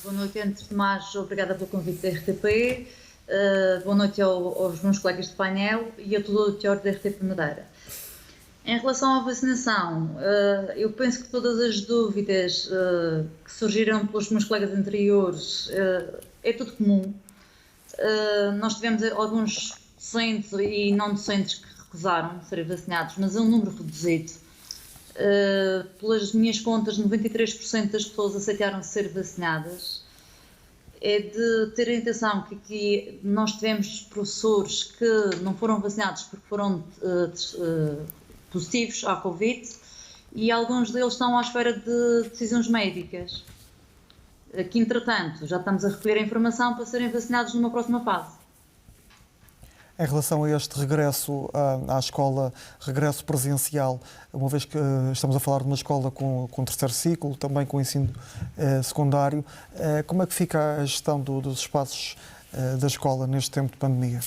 Boa noite, antes de mais, obrigada pelo convite da RTP. Boa noite aos meus colegas de painel e a todo o auditório da RTP Madeira. Em relação à vacinação, eu penso que todas as dúvidas que surgiram pelos meus colegas anteriores é tudo comum. Nós tivemos alguns docentes e não docentes que recusaram serem vacinados, mas é um número reduzido. Pelas minhas contas, 93% das pessoas aceitaram ser vacinadas. É de ter a atenção que aqui nós tivemos professores que não foram vacinados porque foram positivos à Covid e alguns deles estão à espera de decisões médicas. Aqui, entretanto, já estamos a recolher a informação para serem vacinados numa próxima fase. Em relação a este regresso à escola, regresso presencial, uma vez que estamos a falar de uma escola com terceiro ciclo, também com ensino secundário, como é que fica a gestão dos espaços da escola neste tempo de pandemia?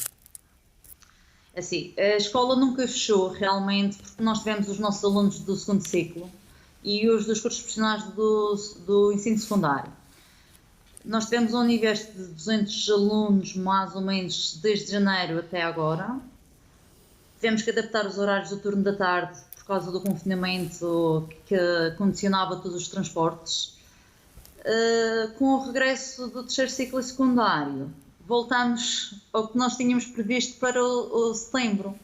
Assim, a escola nunca fechou realmente, porque nós tivemos os nossos alunos do segundo ciclo e os dos cursos profissionais do ensino secundário. Nós tivemos um universo de 200 alunos, mais ou menos, desde janeiro até agora. Tivemos que adaptar os horários do turno da tarde por causa do confinamento que condicionava todos os transportes. Com o regresso do terceiro ciclo secundário, voltamos ao que nós tínhamos previsto para o setembro.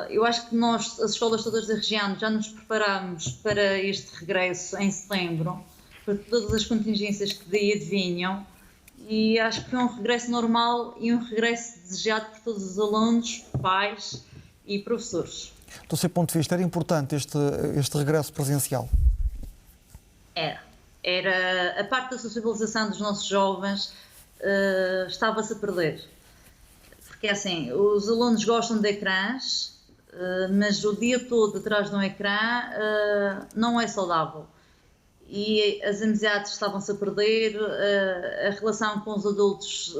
Eu acho que nós, as escolas todas da região, já nos preparámos para este regresso em setembro, para todas as contingências que daí advinham, e acho que foi um regresso normal e um regresso desejado por todos os alunos, pais e professores. Do seu ponto de vista, era importante este regresso presencial? Era a parte da sociabilização dos nossos jovens estava-se a perder. Porque assim, os alunos gostam de ecrãs, mas o dia todo atrás de um ecrã não é saudável. E as amizades estavam-se a perder, a relação com os adultos,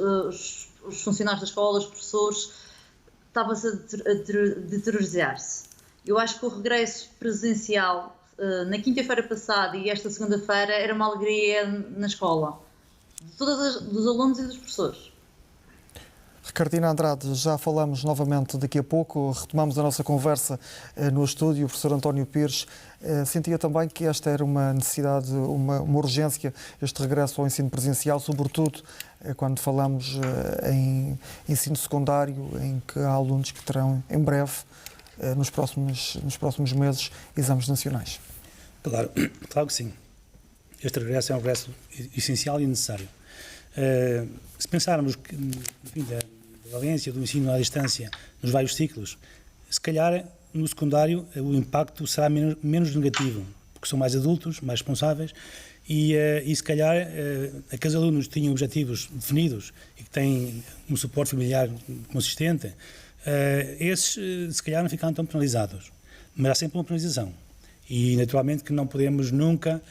os funcionários da escola, os professores, estava-se a deteriorar-se. Eu acho que o regresso presencial, na quinta-feira passada e esta segunda-feira, era uma alegria na escola, dos alunos e dos professores. Ricardina Andrade, já falamos novamente daqui a pouco, retomamos a nossa conversa no estúdio. O professor António Pires sentia também que esta era uma necessidade, uma urgência, este regresso ao ensino presencial, sobretudo quando falamos em ensino secundário, em que há alunos que terão em breve, nos próximos meses, exames nacionais. Claro que sim. Este regresso é um regresso essencial e necessário. Se pensarmos que, enfim, da valência do ensino à distância nos vários ciclos, se calhar no secundário o impacto será menos negativo, porque são mais adultos, mais responsáveis e se calhar aqueles alunos que tinham objetivos definidos e que têm um suporte familiar consistente, esses se calhar não ficaram tão penalizados, mas há sempre uma penalização e naturalmente que não podemos nunca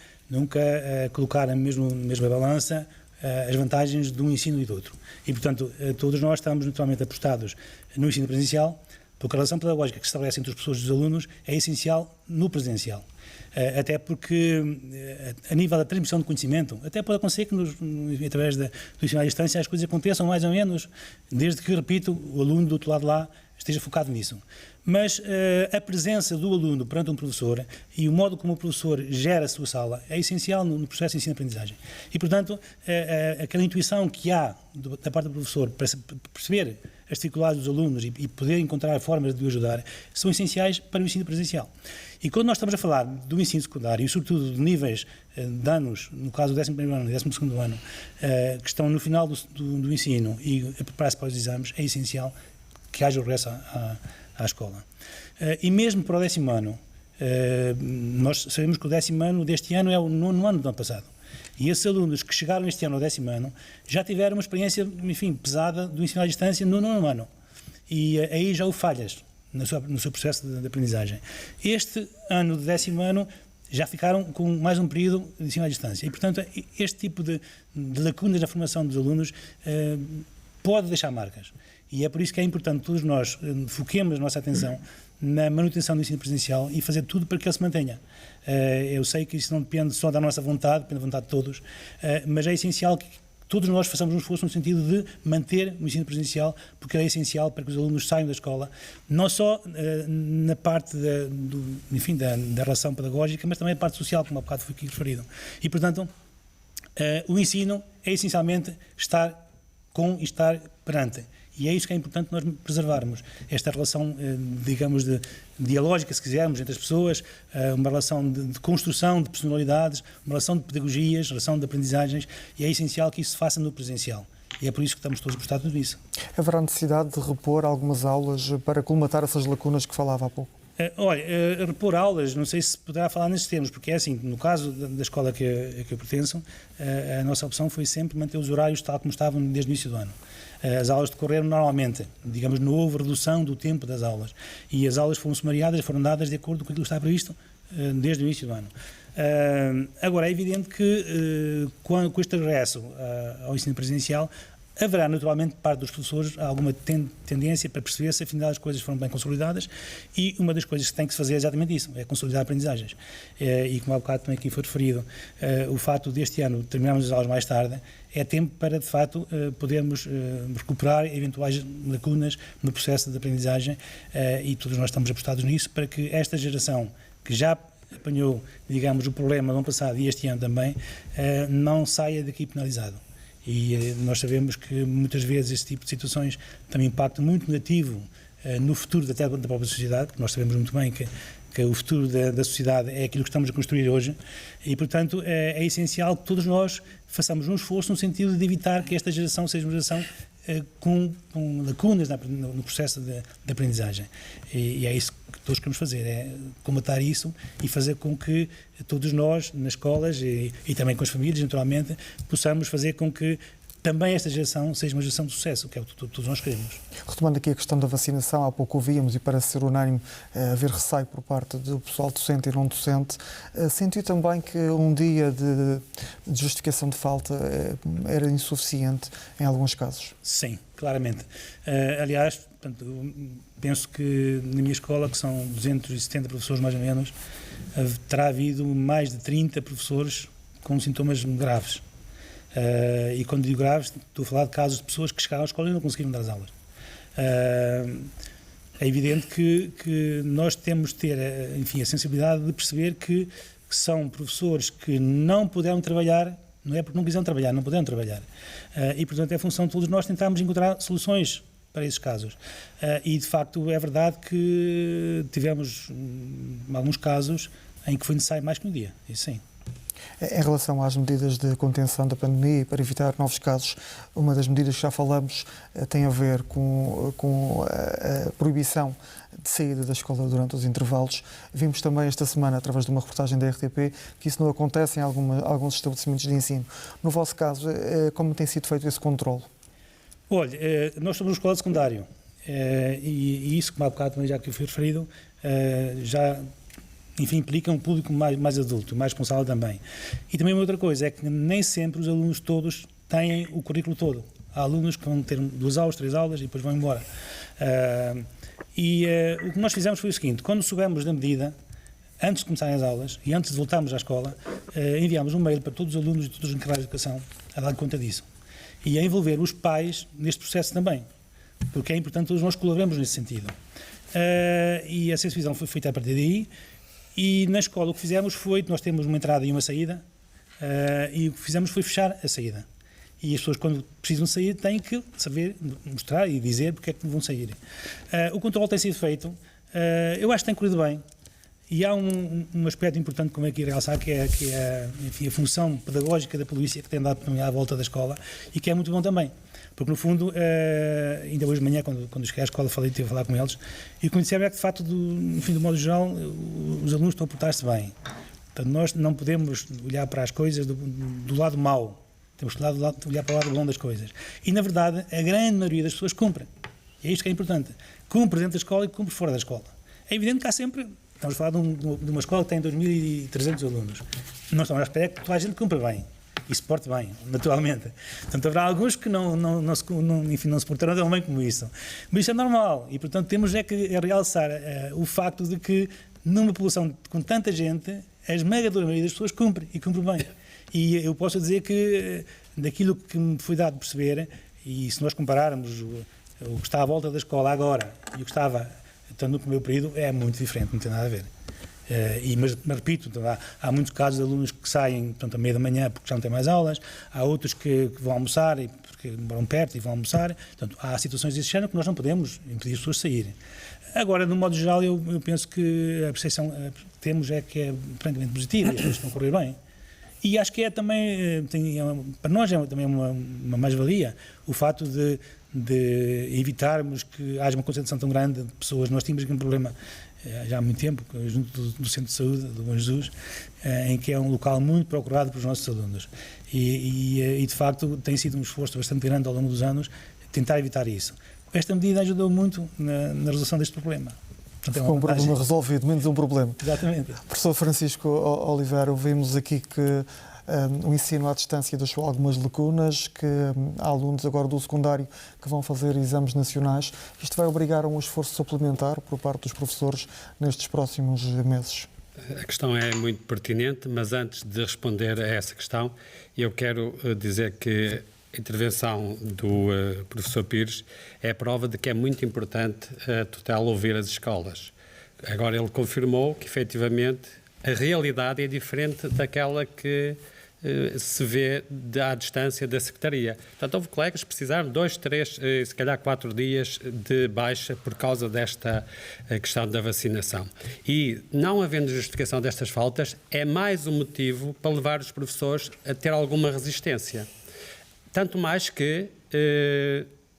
colocar na mesma balança as vantagens de um ensino e do outro. E, portanto, todos nós estamos naturalmente apostados no ensino presencial, porque a relação pedagógica que se estabelece entre as pessoas e os alunos é essencial no presencial. Até porque, a nível da transmissão de conhecimento, até pode acontecer que, através do ensino à distância, as coisas aconteçam mais ou menos, desde que, repito, o aluno do outro lado lá esteja focado nisso. Mas a presença do aluno perante um professor e o modo como o professor gera a sua sala é essencial no processo de ensino-aprendizagem. E, portanto, aquela intuição que há da parte do professor para perceber as dificuldades dos alunos e poder encontrar formas de o ajudar são essenciais para o ensino presencial. E quando nós estamos a falar do ensino secundário, e sobretudo de níveis de anos, no caso do 11º ano e 12º ano, que estão no final do ensino e a preparar-se para os exames, é essencial que haja o regresso à escola. E mesmo para o 10º ano, nós sabemos que o 10º ano deste ano é o 9º ano do ano passado. E esses alunos que chegaram este ano ao 10º ano já tiveram uma experiência, enfim, pesada do ensino à distância no 9º ano. E aí já houve falhas no seu processo de aprendizagem. Este ano do 10º ano já ficaram com mais um período de ensino à distância. E, portanto, este tipo de lacunas na formação dos alunos pode deixar marcas. E é por isso que é importante que todos nós foquemos a nossa atenção na manutenção do ensino presencial e fazer tudo para que ele se mantenha. Eu sei que isso não depende só da nossa vontade, depende da vontade de todos, mas é essencial que todos nós façamos um esforço no sentido de manter o ensino presencial, porque é essencial para que os alunos saiam da escola, não só na parte da relação pedagógica, mas também a parte social, como há bocado foi aqui referido. E, portanto, o ensino é essencialmente estar com e estar perante. E é isso que é importante nós preservarmos, esta relação, digamos, dialógica, se quisermos, entre as pessoas, uma relação de construção de personalidades, uma relação de pedagogias, uma relação de aprendizagens, e é essencial que isso se faça no presencial. E é por isso que estamos todos apostados nisso. Haverá necessidade de repor algumas aulas para colmatar essas lacunas que falava há pouco? Olha, repor aulas, não sei se poderá falar nesses termos, porque é assim, no caso da escola a que eu pertenço, a nossa opção foi sempre manter os horários tal como estavam desde o início do ano. As aulas decorreram normalmente, digamos, não houve redução do tempo das aulas. E as aulas foram sumariadas, foram dadas de acordo com aquilo que está previsto desde o início do ano. Agora, é evidente que com este regresso ao ensino presencial, haverá naturalmente, parte dos professores, alguma tendência para perceber se afinal as coisas foram bem consolidadas, e uma das coisas que tem que se fazer é exatamente isso, é consolidar aprendizagens. E como há bocado também aqui foi referido, o facto deste ano terminarmos as aulas mais tarde, é tempo para, de facto, podermos recuperar eventuais lacunas no processo de aprendizagem, e todos nós estamos apostados nisso, para que esta geração, que já apanhou, digamos, o problema do ano passado e este ano também, não saia daqui penalizado. E nós sabemos que muitas vezes esse tipo de situações tem um impacto muito negativo no futuro até da própria sociedade, porque nós sabemos muito bem que o futuro da sociedade é aquilo que estamos a construir hoje, e portanto é essencial que todos nós façamos um esforço no sentido de evitar que esta geração seja uma geração com lacunas no processo de aprendizagem. E é isso que todos queremos fazer, é combater isso e fazer com que todos nós, nas escolas e também com as famílias, naturalmente, possamos fazer com que também esta geração seja uma geração de sucesso, que é o que todos nós queremos. Retomando aqui a questão da vacinação, há pouco ouvíamos, e parece ser unânime, haver receio por parte do pessoal docente e não docente. Sentiu também que um dia de justificação de falta era insuficiente em alguns casos? Sim, claramente. Aliás, portanto, penso que na minha escola, que são 270 professores mais ou menos, terá havido mais de 30 professores com sintomas graves. E quando digo graves, estou a falar de casos de pessoas que chegaram à escola e não conseguiram dar as aulas. É evidente que nós temos de ter, enfim, a sensibilidade de perceber que são professores que não puderam trabalhar, não é porque não quiseram trabalhar, não puderam trabalhar. E, portanto, é função de todos nós tentarmos encontrar soluções para esses casos. E, de facto, é verdade que tivemos alguns casos em que foi necessário mais que um dia, isso sim. Em relação às medidas de contenção da pandemia e para evitar novos casos, uma das medidas que já falamos tem a ver com a proibição de saída da escola durante os intervalos. Vimos também esta semana, através de uma reportagem da RTP, que isso não acontece em alguns estabelecimentos de ensino. No vosso caso, como tem sido feito esse controle? Olha, nós somos uma escola de secundário e isso, como há bocado também já que foi referido, já, enfim, implica um público mais adulto, mais responsável também. E também uma outra coisa, é que nem sempre os alunos todos têm o currículo todo. Há alunos que vão ter 2 aulas, 3 aulas e depois vão embora. O que nós fizemos foi o seguinte: quando soubemos da medida, antes de começarem as aulas e antes de voltarmos à escola, enviámos um mail para todos os alunos de todos os encarregados de educação a dar conta disso. E a envolver os pais neste processo também, porque é importante que todos nós colaboremos nesse sentido. E a sensibilização foi feita a partir daí, e na escola o que fizemos foi, nós temos uma entrada e uma saída, e o que fizemos foi fechar a saída. E as pessoas, quando precisam sair, têm que saber mostrar e dizer porque é que vão sair. O controle tem sido feito, eu acho que tem corrido bem. E há um aspecto importante, como é que realçar, que é enfim, a função pedagógica da polícia que tem dado também à volta da escola e que é muito bom também. Porque, no fundo, ainda hoje de manhã, quando cheguei à escola, tive a falar com eles, e o que me disseram é que, de facto, enfim, do modo geral, os alunos estão a portar-se bem. Portanto, nós não podemos olhar para as coisas do lado mau, temos que olhar para o lado bom das coisas. E, na verdade, a grande maioria das pessoas cumpre. E é isto que é importante. Cumpre dentro da escola e cumpre fora da escola. É evidente que há sempre... Estamos a falar de uma escola que tem 2.300 alunos. Não estamos à espera que toda a gente cumpra bem e se porte bem, naturalmente. Portanto, haverá alguns que não se portarão tão bem como isso. Mas isso é normal e, portanto, temos que realçar o facto de que, numa população com tanta gente, a esmagadora maioria das pessoas cumpre e cumpre bem. E eu posso dizer que, daquilo que me foi dado de perceber, e se nós compararmos o que está à volta da escola agora e o que estava... Portanto, no primeiro período é muito diferente, não tem nada a ver. Mas repito, então, há muitos casos de alunos que saem, portanto, à meia da manhã porque já não têm mais aulas, há outros que vão almoçar porque moram perto e vão almoçar. Portanto, há situações desse género que nós não podemos impedir as pessoas de saírem. Agora, no modo geral, eu penso que a percepção que temos é que é francamente positiva e as coisas estão a correr bem. E acho que é também, para nós é também uma mais-valia o fato de evitarmos que haja uma concentração tão grande de pessoas. Nós tínhamos aqui um problema já há muito tempo, junto do Centro de Saúde do Bom Jesus, em que é um local muito procurado pelos nossos alunos. E de facto tem sido um esforço bastante grande ao longo dos anos tentar evitar isso. Esta medida ajudou muito na resolução deste problema. Portanto, ficou um problema resolvido, menos um problema. Exatamente. Professor Francisco Oliveira, ouvimos aqui que o ensino à distância deixou algumas lacunas, que há alunos agora do secundário que vão fazer exames nacionais. Isto vai obrigar a um esforço suplementar por parte dos professores nestes próximos meses? A questão é muito pertinente, mas antes de responder a essa questão, eu quero dizer que a intervenção do professor Pires é a prova de que é muito importante a tutela ouvir as escolas. Agora ele confirmou que, efetivamente, a realidade é diferente daquela que se vê à distância da Secretaria. Portanto, houve colegas que precisaram 2, 3, se calhar 4 dias de baixa por causa desta questão da vacinação. E, não havendo justificação destas faltas, é mais um motivo para levar os professores a ter alguma resistência. Tanto mais que,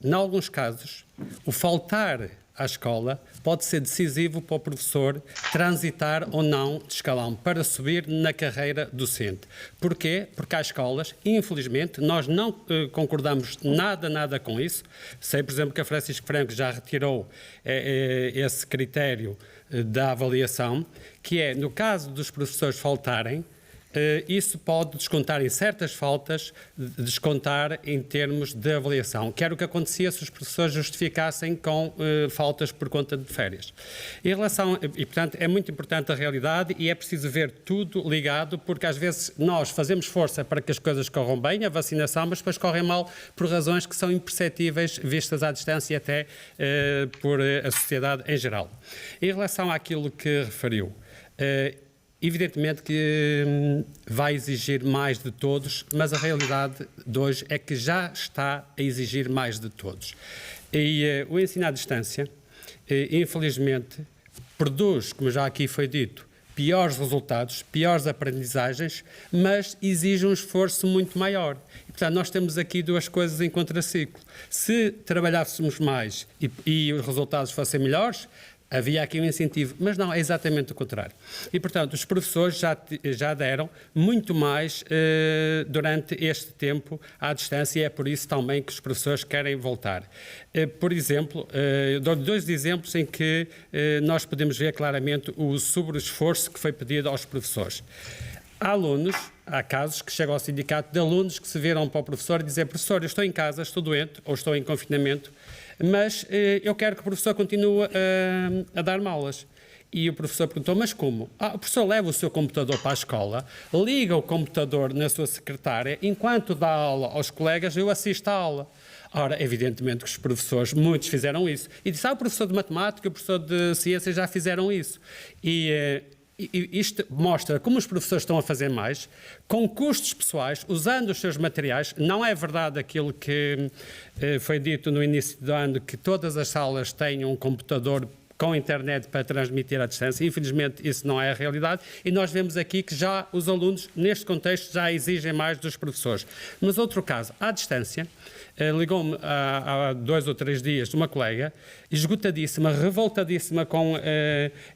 em alguns casos, o faltar à escola pode ser decisivo para o professor transitar ou não de escalão para subir na carreira docente. Porquê? Porque há escolas, infelizmente, nós não concordamos nada com isso. Sei, por exemplo, que a Francisco Franco já retirou esse critério da avaliação, que é, no caso dos professores faltarem, isso pode descontar em certas faltas, descontar em termos de avaliação, que era o que acontecia se os professores justificassem com faltas por conta de férias. Em relação, e portanto é muito importante a realidade e é preciso ver tudo ligado, porque às vezes nós fazemos força para que as coisas corram bem, a vacinação, mas depois correm mal por razões que são imperceptíveis vistas à distância e até por a sociedade em geral. Em relação àquilo que referiu, evidentemente que vai exigir mais de todos, mas a realidade de hoje é que já está a exigir mais de todos. E o ensino à distância, infelizmente, produz, como já aqui foi dito, piores resultados, piores aprendizagens, mas exige um esforço muito maior. E, portanto, nós temos aqui duas coisas em contraciclo. Se trabalhássemos mais e os resultados fossem melhores, havia aqui um incentivo, mas não, é exatamente o contrário. E, portanto, os professores já deram muito mais durante este tempo à distância e é por isso também que os professores querem voltar. Por exemplo, dou dois exemplos em que nós podemos ver claramente o sobre-esforço que foi pedido aos professores. Há casos que chegam ao sindicato de alunos que se viram para o professor e dizem: professor, eu estou em casa, estou doente ou estou em confinamento, mas eu quero que o professor continue a dar-me aulas. E o professor perguntou: mas como? O professor leva o seu computador para a escola, liga o computador na sua secretária, enquanto dá aula aos colegas, eu assisto à aula. Ora, evidentemente que os professores, muitos fizeram isso. E disse: o professor de matemática, o professor de ciências já fizeram isso. E isto mostra como os professores estão a fazer mais, com custos pessoais, usando os seus materiais. Não é verdade aquilo que foi dito no início do ano, que todas as salas têm um computador com internet para transmitir à distância. Infelizmente, isso não é a realidade e nós vemos aqui que já os alunos, neste contexto, já exigem mais dos professores. Mas outro caso, à distância, ligou-me há 2 ou 3 dias uma colega, esgotadíssima, revoltadíssima com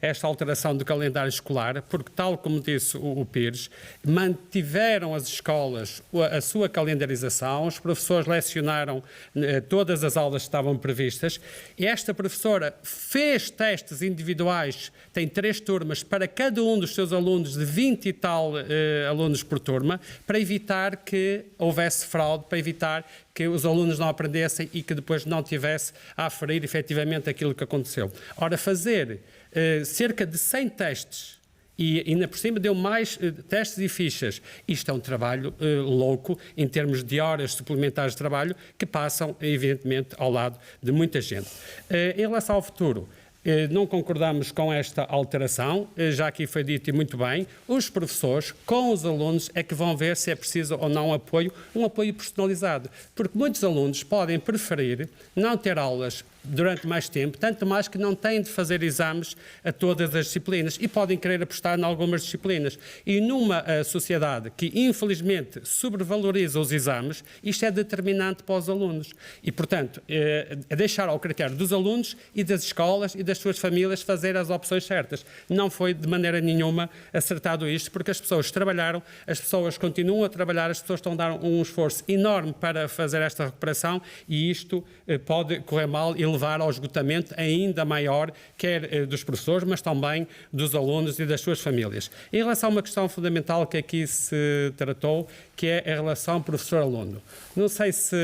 esta alteração do calendário escolar, porque, tal como disse o Pires, mantiveram as escolas a sua calendarização, os professores lecionaram todas as aulas que estavam previstas e esta professora fez testes individuais, tem 3 turmas para cada um dos seus alunos, de 20 e tal alunos por turma, para evitar que houvesse fraude, para evitar que os alunos não aprendessem e que depois não tivesse a aferir efetivamente aquilo que aconteceu. Ora, fazer cerca de 100 testes e ainda por cima deu mais testes e fichas. Isto é um trabalho louco em termos de horas suplementares de trabalho que passam, evidentemente, ao lado de muita gente. Em relação ao futuro, não concordamos com esta alteração, já aqui foi dito e muito bem, os professores com os alunos é que vão ver se é preciso ou não um apoio personalizado, porque muitos alunos podem preferir não ter aulas durante mais tempo, tanto mais que não têm de fazer exames a todas as disciplinas e podem querer apostar em algumas disciplinas. E numa sociedade que, infelizmente, sobrevaloriza os exames, isto é determinante para os alunos. E, portanto, é deixar ao critério dos alunos e das escolas e das suas famílias fazer as opções certas. Não foi de maneira nenhuma acertado isto, porque as pessoas trabalharam, as pessoas continuam a trabalhar, as pessoas estão a dar um esforço enorme para fazer esta recuperação e isto pode correr mal e levar ao esgotamento ainda maior, quer dos professores, mas também dos alunos e das suas famílias. Em relação a uma questão fundamental que aqui se tratou, que é a relação professor-aluno. Não sei se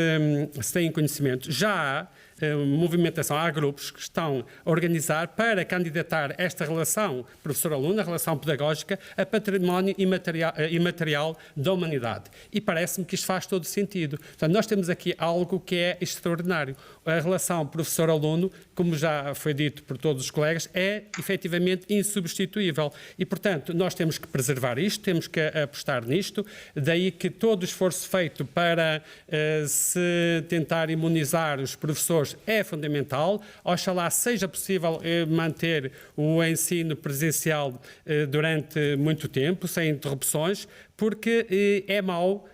têm conhecimento, já há movimentação, há grupos que estão a organizar para candidatar esta relação professor-aluno, a relação pedagógica, a património imaterial da humanidade. E parece-me que isto faz todo sentido. Portanto, nós temos aqui algo que é extraordinário. A relação professor-aluno, como já foi dito por todos os colegas, é efetivamente insubstituível. E, portanto, nós temos que preservar isto, temos que apostar nisto, daí que todo o esforço feito para se tentar imunizar os professores é fundamental. Oxalá seja possível manter o ensino presencial durante muito tempo, sem interrupções, porque é mau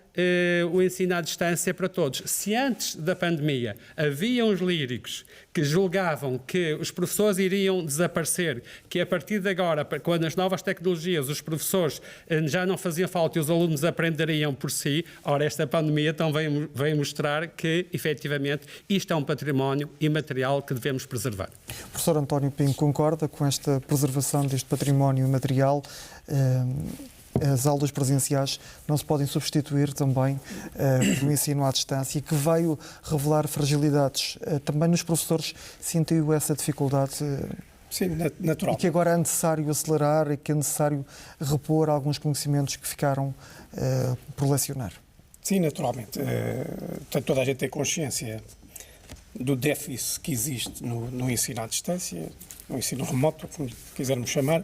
o ensino à distância para todos. Se antes da pandemia havia uns líricos que julgavam que os professores iriam desaparecer, que a partir de agora, com as novas tecnologias, os professores já não faziam falta e os alunos aprenderiam por si, ora, esta pandemia então veio mostrar que, efetivamente, isto é um património imaterial que devemos preservar. O professor António Pinho concorda com esta preservação deste património imaterial? as aulas presenciais não se podem substituir também pelo ensino à distância e que veio revelar fragilidades. Também nos professores sentiu essa dificuldade? Sim, natural. E que agora é necessário acelerar e que é necessário repor alguns conhecimentos que ficaram por lecionar? Sim, naturalmente. Portanto, toda a gente tem consciência do déficit que existe no ensino à distância, no ensino remoto, como quisermos chamar.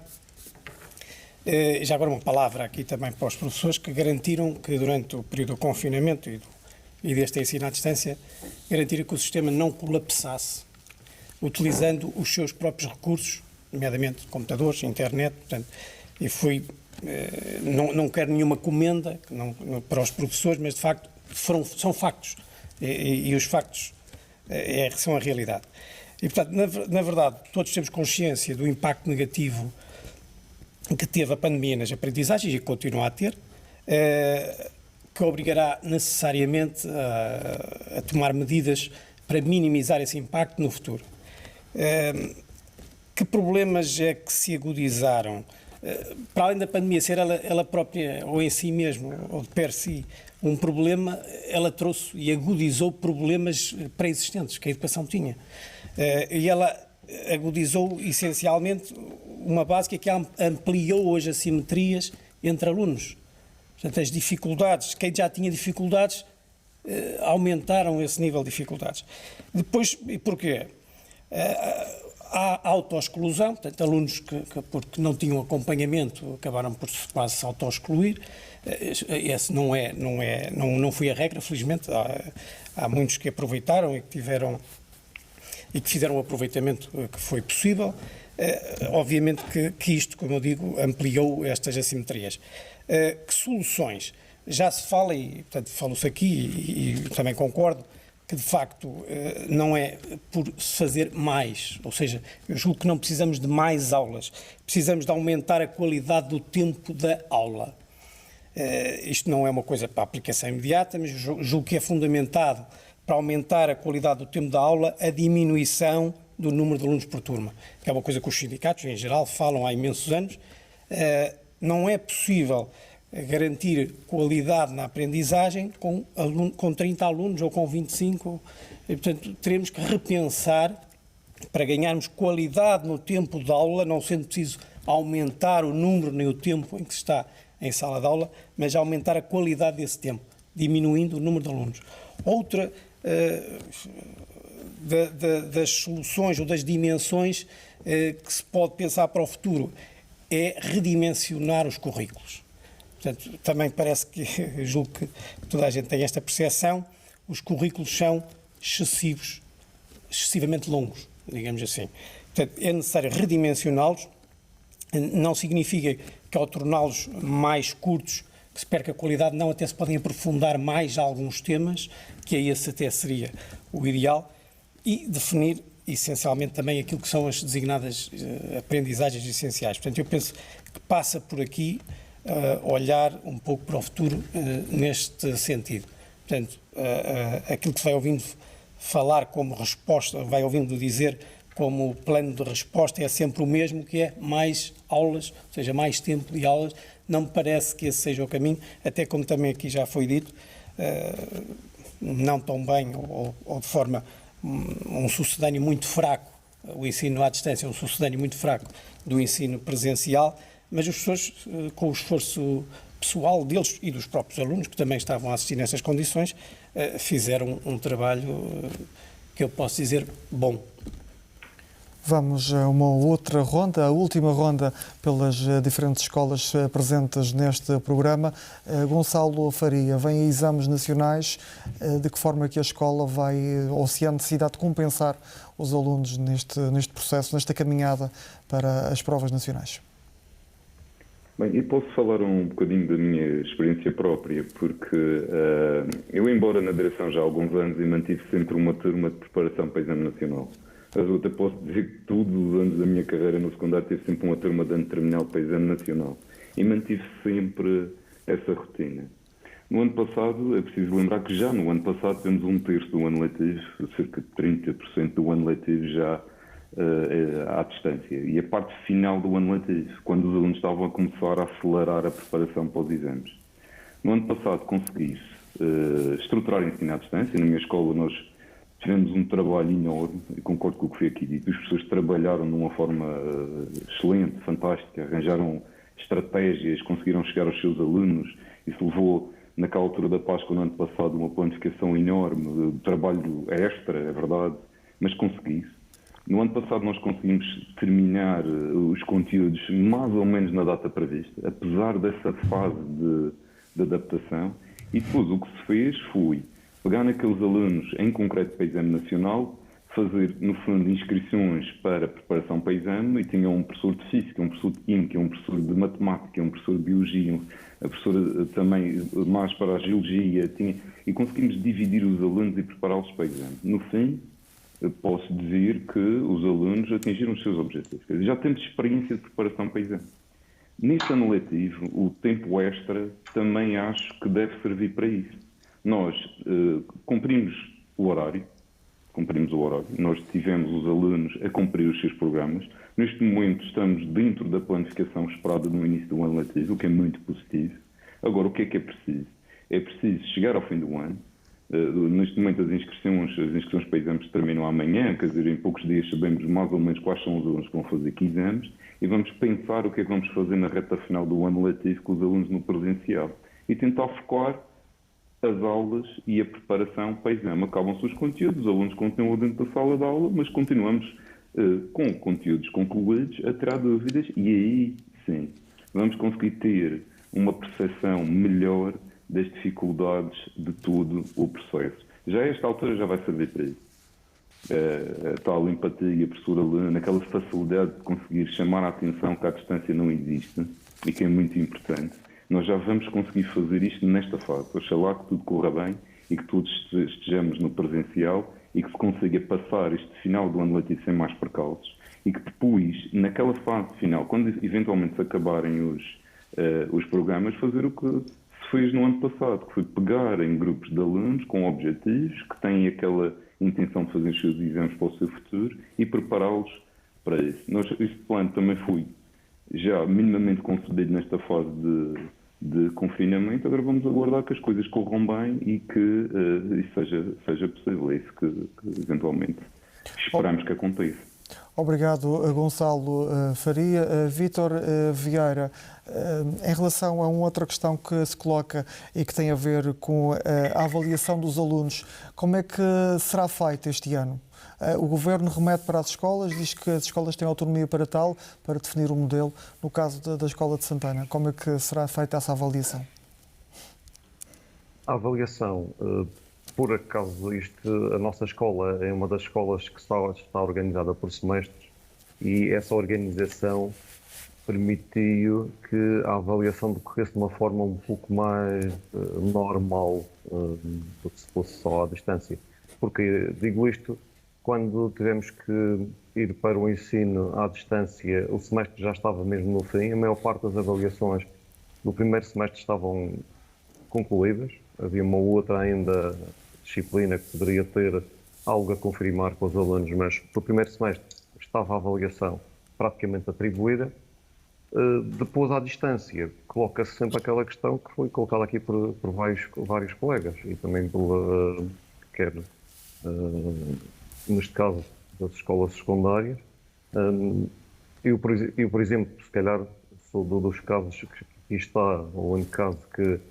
Já agora uma palavra aqui também para os professores que garantiram que durante o período do confinamento e deste ensino à distância, garantiram que o sistema não colapsasse, utilizando os seus próprios recursos, nomeadamente computadores, internet, portanto, e foi, não quero nenhuma comenda para os professores, mas de facto são factos, e os factos são a realidade. E portanto, na verdade, todos temos consciência do impacto negativo que teve a pandemia nas aprendizagens e que continua a ter, que obrigará necessariamente a tomar medidas para minimizar esse impacto no futuro. Que problemas é que se agudizaram? Para além da pandemia ser ela própria, ou em si mesmo, ou de per si, um problema, ela trouxe e agudizou problemas pré-existentes que a educação tinha. E ela agudizou essencialmente uma básica que ampliou hoje as assimetrias entre alunos. Portanto, as dificuldades, quem já tinha dificuldades, aumentaram esse nível de dificuldades. Depois, e porquê? Há autoexclusão, portanto, alunos que porque não tinham acompanhamento acabaram por quase se autoexcluir. Esse não foi a regra, felizmente. Há muitos que aproveitaram e que fizeram o aproveitamento que foi possível. Obviamente que isto, como eu digo, ampliou estas assimetrias. Que soluções? Já se fala, e portanto falo-se aqui e também concordo, que de facto não é por se fazer mais, ou seja, eu julgo que não precisamos de mais aulas, precisamos de aumentar a qualidade do tempo da aula. Isto não é uma coisa para aplicação imediata, mas julgo que é fundamentado para aumentar a qualidade do tempo da aula a diminuição do número de alunos por turma, que é uma coisa que os sindicatos, em geral, falam há imensos anos. Não é possível garantir qualidade na aprendizagem com 30 alunos ou com 25. E, portanto, teremos que repensar para ganharmos qualidade no tempo de aula, não sendo preciso aumentar o número nem o tempo em que se está em sala de aula, mas aumentar a qualidade desse tempo, diminuindo o número de alunos. Outra das soluções ou das dimensões que se pode pensar para o futuro é redimensionar os currículos. Portanto, também parece que, julgo que toda a gente tem esta percepção, os currículos são excessivamente longos, digamos assim. Portanto, é necessário redimensioná-los, não significa que ao torná-los mais curtos que se perca a qualidade, não, até se podem aprofundar mais alguns temas, que aí esse até seria o ideal, e definir essencialmente também aquilo que são as designadas aprendizagens essenciais. Portanto, eu penso que passa por aqui olhar um pouco para o futuro neste sentido. Portanto, aquilo que se vai ouvindo falar como resposta, vai ouvindo dizer como plano de resposta é sempre o mesmo, que é mais aulas, ou seja, mais tempo de aulas. Não me parece que esse seja o caminho, até como também aqui já foi dito, não tão bem ou de forma um sucedâneo muito fraco, o ensino à distância é um sucedâneo muito fraco do ensino presencial, mas os professores, com o esforço pessoal deles e dos próprios alunos, que também estavam a assistir nessas condições, fizeram um trabalho que eu posso dizer bom. Vamos a uma outra ronda, a última ronda pelas diferentes escolas presentes neste programa. Gonçalo Faria, vem a exames nacionais, de que forma que a escola vai, ou se há necessidade de compensar os alunos neste processo, nesta caminhada para as provas nacionais? Bem, eu posso falar um bocadinho da minha experiência própria, porque eu, embora na direção já há alguns anos, e mantive sempre uma turma de preparação para o exame nacional. Mas eu até posso dizer que todos os anos da minha carreira no secundário tive sempre uma turma de ano terminal para o exame nacional. E mantive sempre essa rotina. No ano passado, é preciso lembrar que já no ano passado temos um terço do ano letivo, cerca de 30% do ano letivo já à distância. E a parte final do ano letivo, quando os alunos estavam a começar a acelerar a preparação para os exames. No ano passado consegui estruturar o ensino à distância. Na minha escola nós tivemos um trabalho enorme, e concordo com o que foi aqui dito. As pessoas trabalharam de uma forma excelente, fantástica, arranjaram estratégias, conseguiram chegar aos seus alunos. Isso levou, naquela altura da Páscoa, no ano passado, uma planificação enorme, trabalho extra, é verdade, mas consegui-se. No ano passado nós conseguimos terminar os conteúdos mais ou menos na data prevista, apesar dessa fase de adaptação, e depois o que se fez foi pegar naqueles alunos em concreto para o exame nacional, fazer, no fundo, inscrições para preparação para exame, e tinha um professor de física, um professor de química, um professor de matemática, um professor de biologia, a professora também mais para a geologia, e conseguimos dividir os alunos e prepará-los para o exame. No fim, posso dizer que os alunos atingiram os seus objetivos. Quer dizer, já temos experiência de preparação para exame. Neste ano letivo, o tempo extra também acho que deve servir para isso. Nós cumprimos o horário, nós tivemos os alunos a cumprir os seus programas. Neste momento estamos dentro da planificação esperada no início do ano letivo, o que é muito positivo. Agora, o que é preciso? É preciso chegar ao fim do ano. Neste momento as inscrições para exames terminam amanhã, quer dizer, em poucos dias sabemos mais ou menos quais são os alunos que vão fazer que exames, e vamos pensar o que é que vamos fazer na reta final do ano letivo com os alunos no presencial e tentar focar as aulas e a preparação para exame. Acabam-se os conteúdos, os alunos continuam dentro da sala de aula, mas continuamos com conteúdos concluídos a tirar dúvidas, e aí sim vamos conseguir ter uma percepção melhor das dificuldades de todo o processo. Já a esta altura já vai servir para isso. A tal empatia, professor-aluno, aquela facilidade de conseguir chamar a atenção que à distância não existe e que é muito importante. Nós já vamos conseguir fazer isto nesta fase. Oxalá que tudo corra bem e que todos estejamos no presencial e que se consiga passar este final do ano letivo sem mais percalços e que depois, naquela fase final, quando eventualmente se acabarem os programas, fazer o que se fez no ano passado, que foi pegar em grupos de alunos com objetivos, que têm aquela intenção de fazer os seus exames para o seu futuro e prepará-los para isso. Este plano também foi já minimamente concebido nesta fase de confinamento. Agora vamos aguardar que as coisas corram bem e que isso seja possível. É isso que eventualmente esperamos que aconteça. Obrigado, Gonçalo Faria. Vítor Vieira, em relação a uma outra questão que se coloca e que tem a ver com a avaliação dos alunos, como é que será feita este ano? O Governo remete para as escolas, diz que as escolas têm autonomia para tal, para definir o modelo. No caso da Escola de Santana, como é que será feita essa avaliação? A avaliação, por acaso, a nossa escola é uma das escolas que está organizada por semestres, e essa organização permitiu que a avaliação decorresse de uma forma um pouco mais normal do que se fosse só à distância. Porque digo isto, quando tivemos que ir para o ensino à distância, o semestre já estava mesmo no fim, a maior parte das avaliações do primeiro semestre estavam concluídas, havia uma outra ainda disciplina que poderia ter algo a confirmar com os alunos, mas para o primeiro semestre estava a avaliação praticamente atribuída. Depois, à distância, coloca-se sempre aquela questão que foi colocada aqui por vários colegas e também quer neste caso das escolas secundárias. Eu, por exemplo, se calhar sou dos casos que aqui está, o único caso que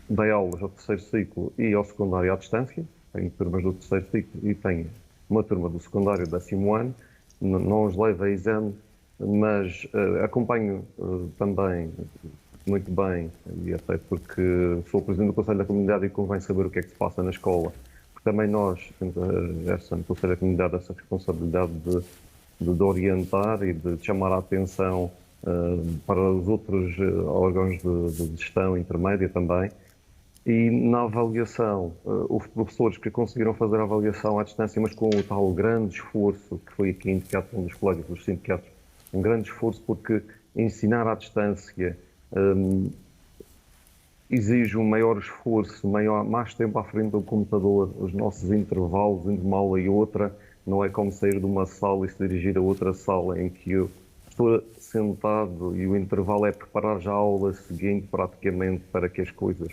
dei aulas ao terceiro ciclo e ao secundário à distância. Tenho turmas do terceiro ciclo e tenho uma turma do secundário 10º ano. Não os levo a exame, mas acompanho também muito bem, e até porque sou presidente do Conselho da Comunidade e convém saber o que é que se passa na escola, porque também nós temos no Conselho da Comunidade essa responsabilidade de orientar e de chamar a atenção para os outros órgãos de gestão intermédia também. E na avaliação, houve professores que conseguiram fazer a avaliação à distância, mas com o tal grande esforço, que foi aqui indicado por um dos colegas dos sindicatos, um grande esforço, porque ensinar à distância exige um maior esforço, mais tempo à frente do computador, os nossos intervalos entre uma aula e outra Não é como sair de uma sala e se dirigir a outra sala em que eu estou sentado e o intervalo é preparar já a aula seguinte praticamente para que as coisas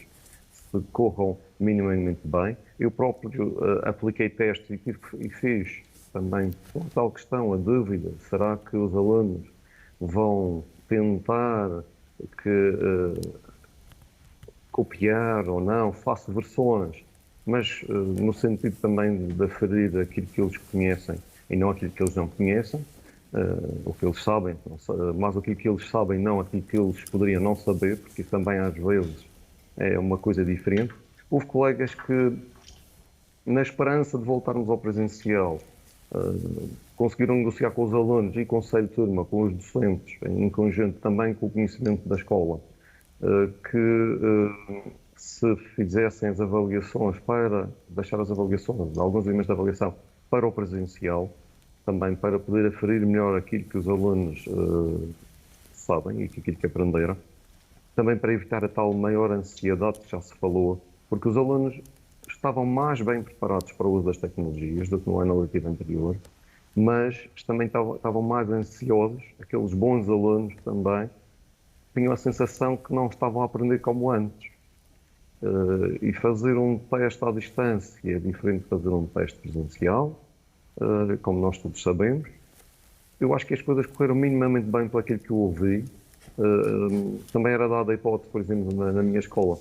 se corram minimamente bem. Eu próprio apliquei testes e fiz também a tal questão, a dúvida, será que os alunos vão tentar copiar ou não, faço versões, mas no sentido também de aferir aquilo que eles conhecem e não aquilo que eles não conhecem, o que eles sabem, mais aquilo que eles sabem, não aquilo que eles poderiam não saber, porque isso também às vezes é uma coisa diferente. Houve colegas que, na esperança de voltarmos ao presencial, conseguiram negociar com os alunos e conselho de turma, com os docentes, em conjunto também com o conhecimento da escola, que se fizessem as avaliações para deixar as avaliações, alguns elementos da avaliação, para o presencial, também para poder aferir melhor aquilo que os alunos sabem e aquilo que aprenderam, também para evitar a tal maior ansiedade que já se falou, porque os alunos estavam mais bem preparados para o uso das tecnologias do que no ano letivo anterior, mas também estavam mais ansiosos, aqueles bons alunos também, tinham a sensação que não estavam a aprender como antes. E fazer um teste à distância é diferente de fazer um teste presencial, como nós todos sabemos. Eu acho que as coisas correram minimamente bem por aquilo que eu ouvi. Também era dada a hipótese, por exemplo, na minha escola,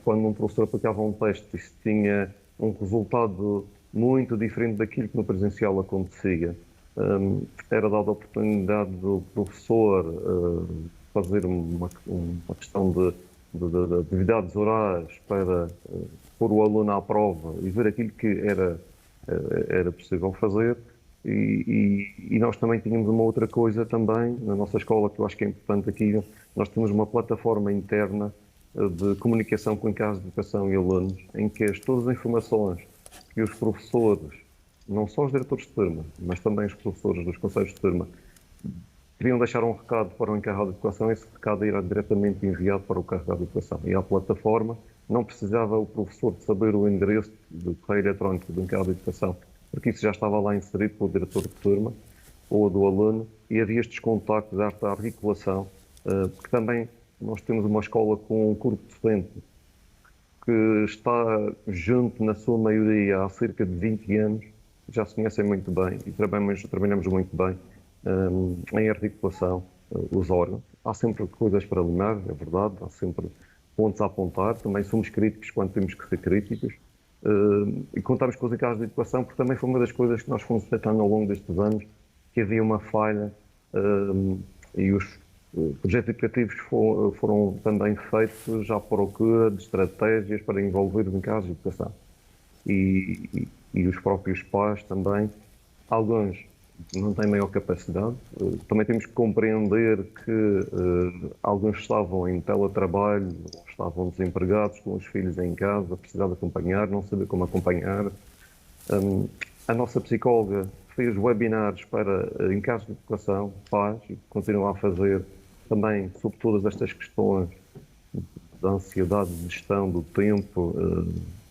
quando um professor aplicava um teste e se tinha um resultado muito diferente daquilo que no presencial acontecia, era dada a oportunidade do professor fazer uma questão de atividades orais para pôr o aluno à prova e ver aquilo que era possível fazer. E nós também tínhamos uma outra coisa também na nossa escola que eu acho que é importante aqui. Nós temos uma plataforma interna de comunicação com encargos de educação e alunos, em que todas as informações que os professores, não só os diretores de turma, mas também os professores dos conselhos de turma, queriam deixar um recado para o encarregado de educação, esse recado irá diretamente enviado para o encarregado de educação. E a plataforma não precisava o professor de saber o endereço do correio eletrónico do encarregado de educação, porque isso já estava lá inserido pelo diretor de turma ou do aluno, e havia estes contactos, esta articulação, porque também nós temos uma escola com um corpo docente que está junto, na sua maioria, há cerca de 20 anos, já se conhecem muito bem e trabalhamos muito bem em articulação, os órgãos. Há sempre coisas para alinhar, é verdade, há sempre pontos a apontar, também somos críticos quando temos que ser críticos, e contamos com os encargos de educação, porque também foi uma das coisas que nós fomos detectando ao longo destes anos, que havia uma falha, e os projetos educativos foram também feitos já à procura de estratégias para envolver os encargos de educação. E os próprios pais também, alguns não têm maior capacidade. Também temos que compreender que alguns estavam em teletrabalho, estavam desempregados com os filhos em casa, precisavam de acompanhar, não saber como acompanhar. A nossa psicóloga fez webinars para encargos de educação, pais, e continua a fazer também sobre todas estas questões da ansiedade, de gestão do tempo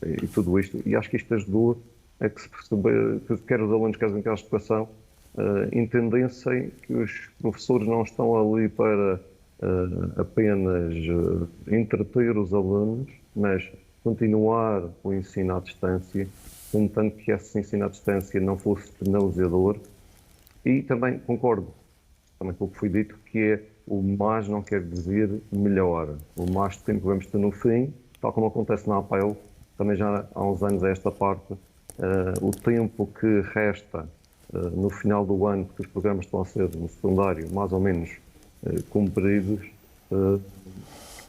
e tudo isto. E acho que isto ajudou a que se perceber, que quer os alunos, quer os encargos de educação, entendessem que os professores não estão ali para apenas entreter os alunos, mas continuar o ensino à distância, contanto que esse ensino à distância não fosse penalizador. E também concordo também com o que foi dito, que é o mais não quer dizer melhor. O mais tempo que vamos ter no fim, tal como acontece na APEL, também já há uns anos a esta parte, o tempo que resta no final do ano, porque os programas estão a ser no secundário mais ou menos cumpridos,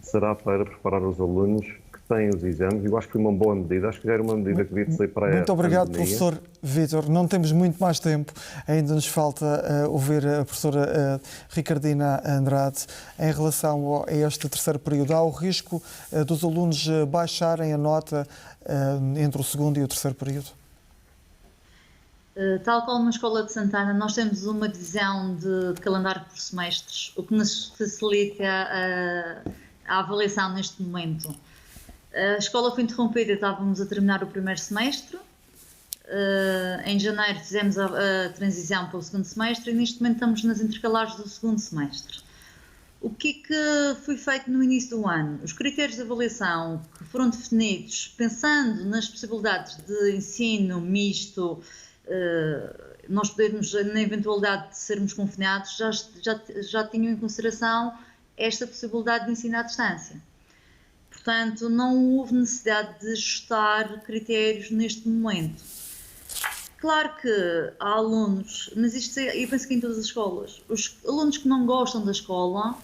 será para preparar os alunos que têm os exames. Eu acho que foi uma boa medida, acho que já era uma medida que devia ser para Muito obrigado, pandemia. professor Vítor. Não temos muito mais tempo, ainda nos falta ouvir a professora Ricardina Andrade. Em relação a este terceiro período, há o risco dos alunos baixarem a nota entre o segundo e o terceiro período? Tal como na Escola de Santana, nós temos uma divisão de calendário por semestres, o que nos facilita a avaliação neste momento. A escola foi interrompida, estávamos a terminar o primeiro semestre, Em janeiro fizemos a transição para o segundo semestre e neste momento estamos nas intercalares do segundo semestre. O que é que foi feito no início do ano? Os critérios de avaliação que foram definidos pensando nas possibilidades de ensino misto, nós podermos, na eventualidade de sermos confinados, já tinham em consideração esta possibilidade de ensino à distância. Portanto, não houve necessidade de ajustar critérios neste momento. Claro que há alunos, mas isto eu penso que em todas as escolas, os alunos que não gostam da escola,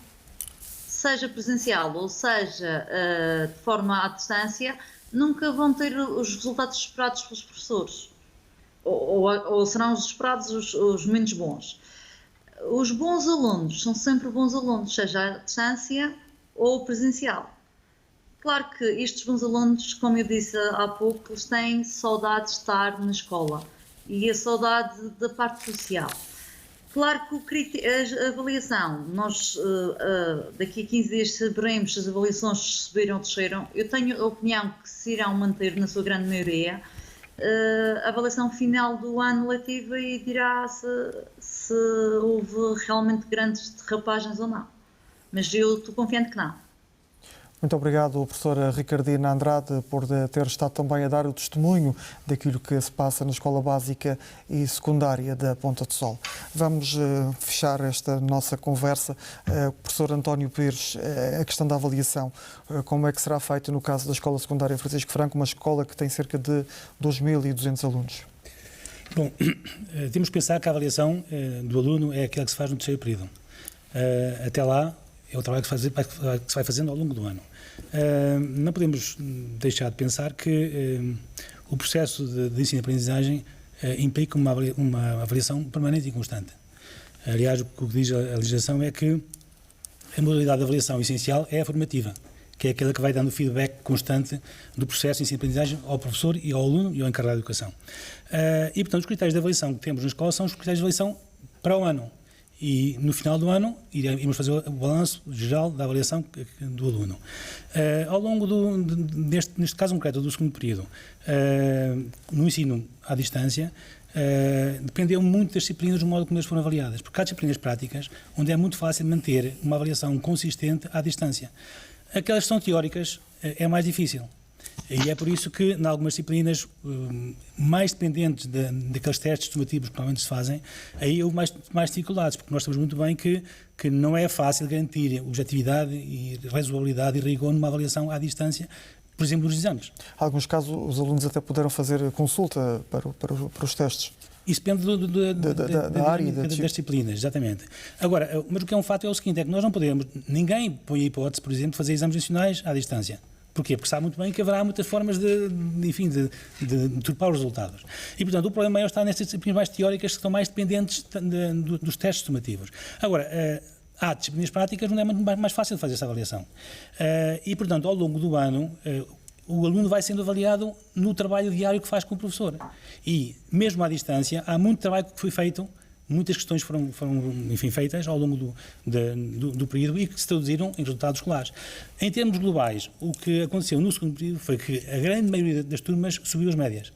seja presencial ou seja de forma à distância, nunca vão ter os resultados esperados pelos professores. Ou serão os esperados os menos bons. Os bons alunos são sempre bons alunos, seja à distância ou presencial. Claro que estes bons alunos, como eu disse há pouco, eles têm saudade de estar na escola e a saudade da parte social. Claro que a avaliação, nós daqui a 15 dias saberemos se as avaliações subiram ou desceram. Eu tenho a opinião que se irão manter na sua grande maioria. A avaliação final do ano letivo e dirá se houve realmente grandes derrapagens ou não. Mas eu estou confiante que não. Muito obrigado, professora Ricardina Andrade, por ter estado também a dar o testemunho daquilo que se passa na Escola Básica e Secundária da Ponta do Sol. Vamos fechar esta nossa conversa. Professor António Pires, a questão da avaliação, como é que será feita no caso da Escola Secundária Francisco Franco, uma escola que tem cerca de 2.200 alunos? Bom, temos que pensar que a avaliação do aluno é aquela que se faz no terceiro período. Até lá, é o trabalho que se vai fazendo ao longo do ano. Não podemos deixar de pensar que o processo de ensino-aprendizagem implica uma avaliação permanente e constante. Aliás, o que diz a legislação é que a modalidade de avaliação essencial é a formativa, que é aquela que vai dando feedback constante do processo de ensino-aprendizagem ao professor e ao aluno e ao encarregado de educação. E, portanto, os critérios de avaliação que temos na escola são os critérios de avaliação para o ano. E no final do ano iremos fazer o balanço geral da avaliação do aluno. Ao longo neste caso concreto do segundo período, no ensino à distância, dependeu muito das disciplinas do modo como elas foram avaliadas, porque há disciplinas práticas onde é muito fácil manter uma avaliação consistente à distância. Aquelas que são teóricas é mais difícil. E é por isso que, em algumas disciplinas mais dependentes daqueles testes sumativos que normalmente se fazem, aí houve mais dificuldades, porque nós sabemos muito bem que não é fácil garantir objetividade e razoabilidade e rigor numa avaliação à distância, por exemplo, nos exames. Em alguns casos, os alunos até puderam fazer consulta para os testes. Isso depende da área das disciplinas, exatamente. Agora, mas o que é um fato é o seguinte, é que nós não podemos, ninguém põe a hipótese, por exemplo, de fazer exames nacionais à distância. Porquê? Porque sabe muito bem que haverá muitas formas de deturpar os resultados. E, portanto, o problema maior está nessas disciplinas mais teóricas que estão mais dependentes dos testes sumativos. Agora, há disciplinas práticas onde é muito mais fácil fazer essa avaliação. E, portanto, ao longo do ano, o aluno vai sendo avaliado no trabalho diário que faz com o professor. E, mesmo à distância, há muito trabalho que foi feito. Muitas questões foram feitas ao longo do período e que se traduziram em resultados escolares. Em termos globais, o que aconteceu no segundo período foi que a grande maioria das turmas subiu as médias.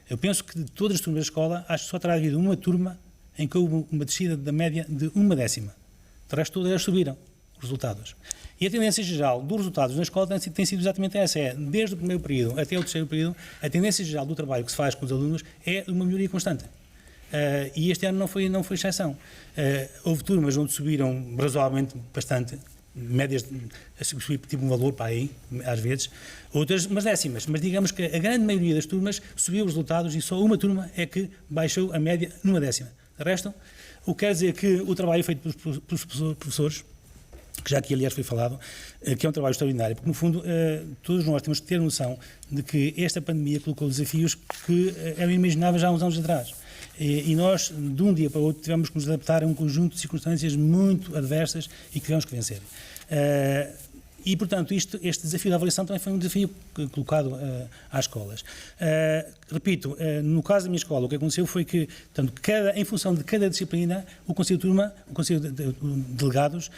Eu penso que de todas as turmas da escola, acho que só terá havido uma turma em que houve uma descida da média de 1/10. De resto, todas elas subiram os resultados. E a tendência geral dos resultados na escola tem sido exatamente essa. Desde o primeiro período até o terceiro período, a tendência geral do trabalho que se faz com os alunos é uma melhoria constante. E este ano não foi exceção. Houve turmas onde subiram razoavelmente bastante, médias a subir tipo um valor para aí, às vezes, outras umas décimas, mas digamos que a grande maioria das turmas subiu os resultados e só uma turma é que baixou a média numa décima. De resto, o que quer dizer que o trabalho feito pelos professores, que já aqui aliás foi falado, que é um trabalho extraordinário, porque no fundo todos nós temos que ter noção de que esta pandemia colocou desafios que eram imagináveis já há uns anos atrás. E nós, de um dia para o outro, tivemos que nos adaptar a um conjunto de circunstâncias muito adversas e que tivemos que vencer. E, portanto, este desafio da avaliação também foi um desafio colocado às escolas. Repito, no caso da minha escola, o que aconteceu foi que, portanto, em função de cada disciplina, o Conselho de Turma, o Conselho de Delegados,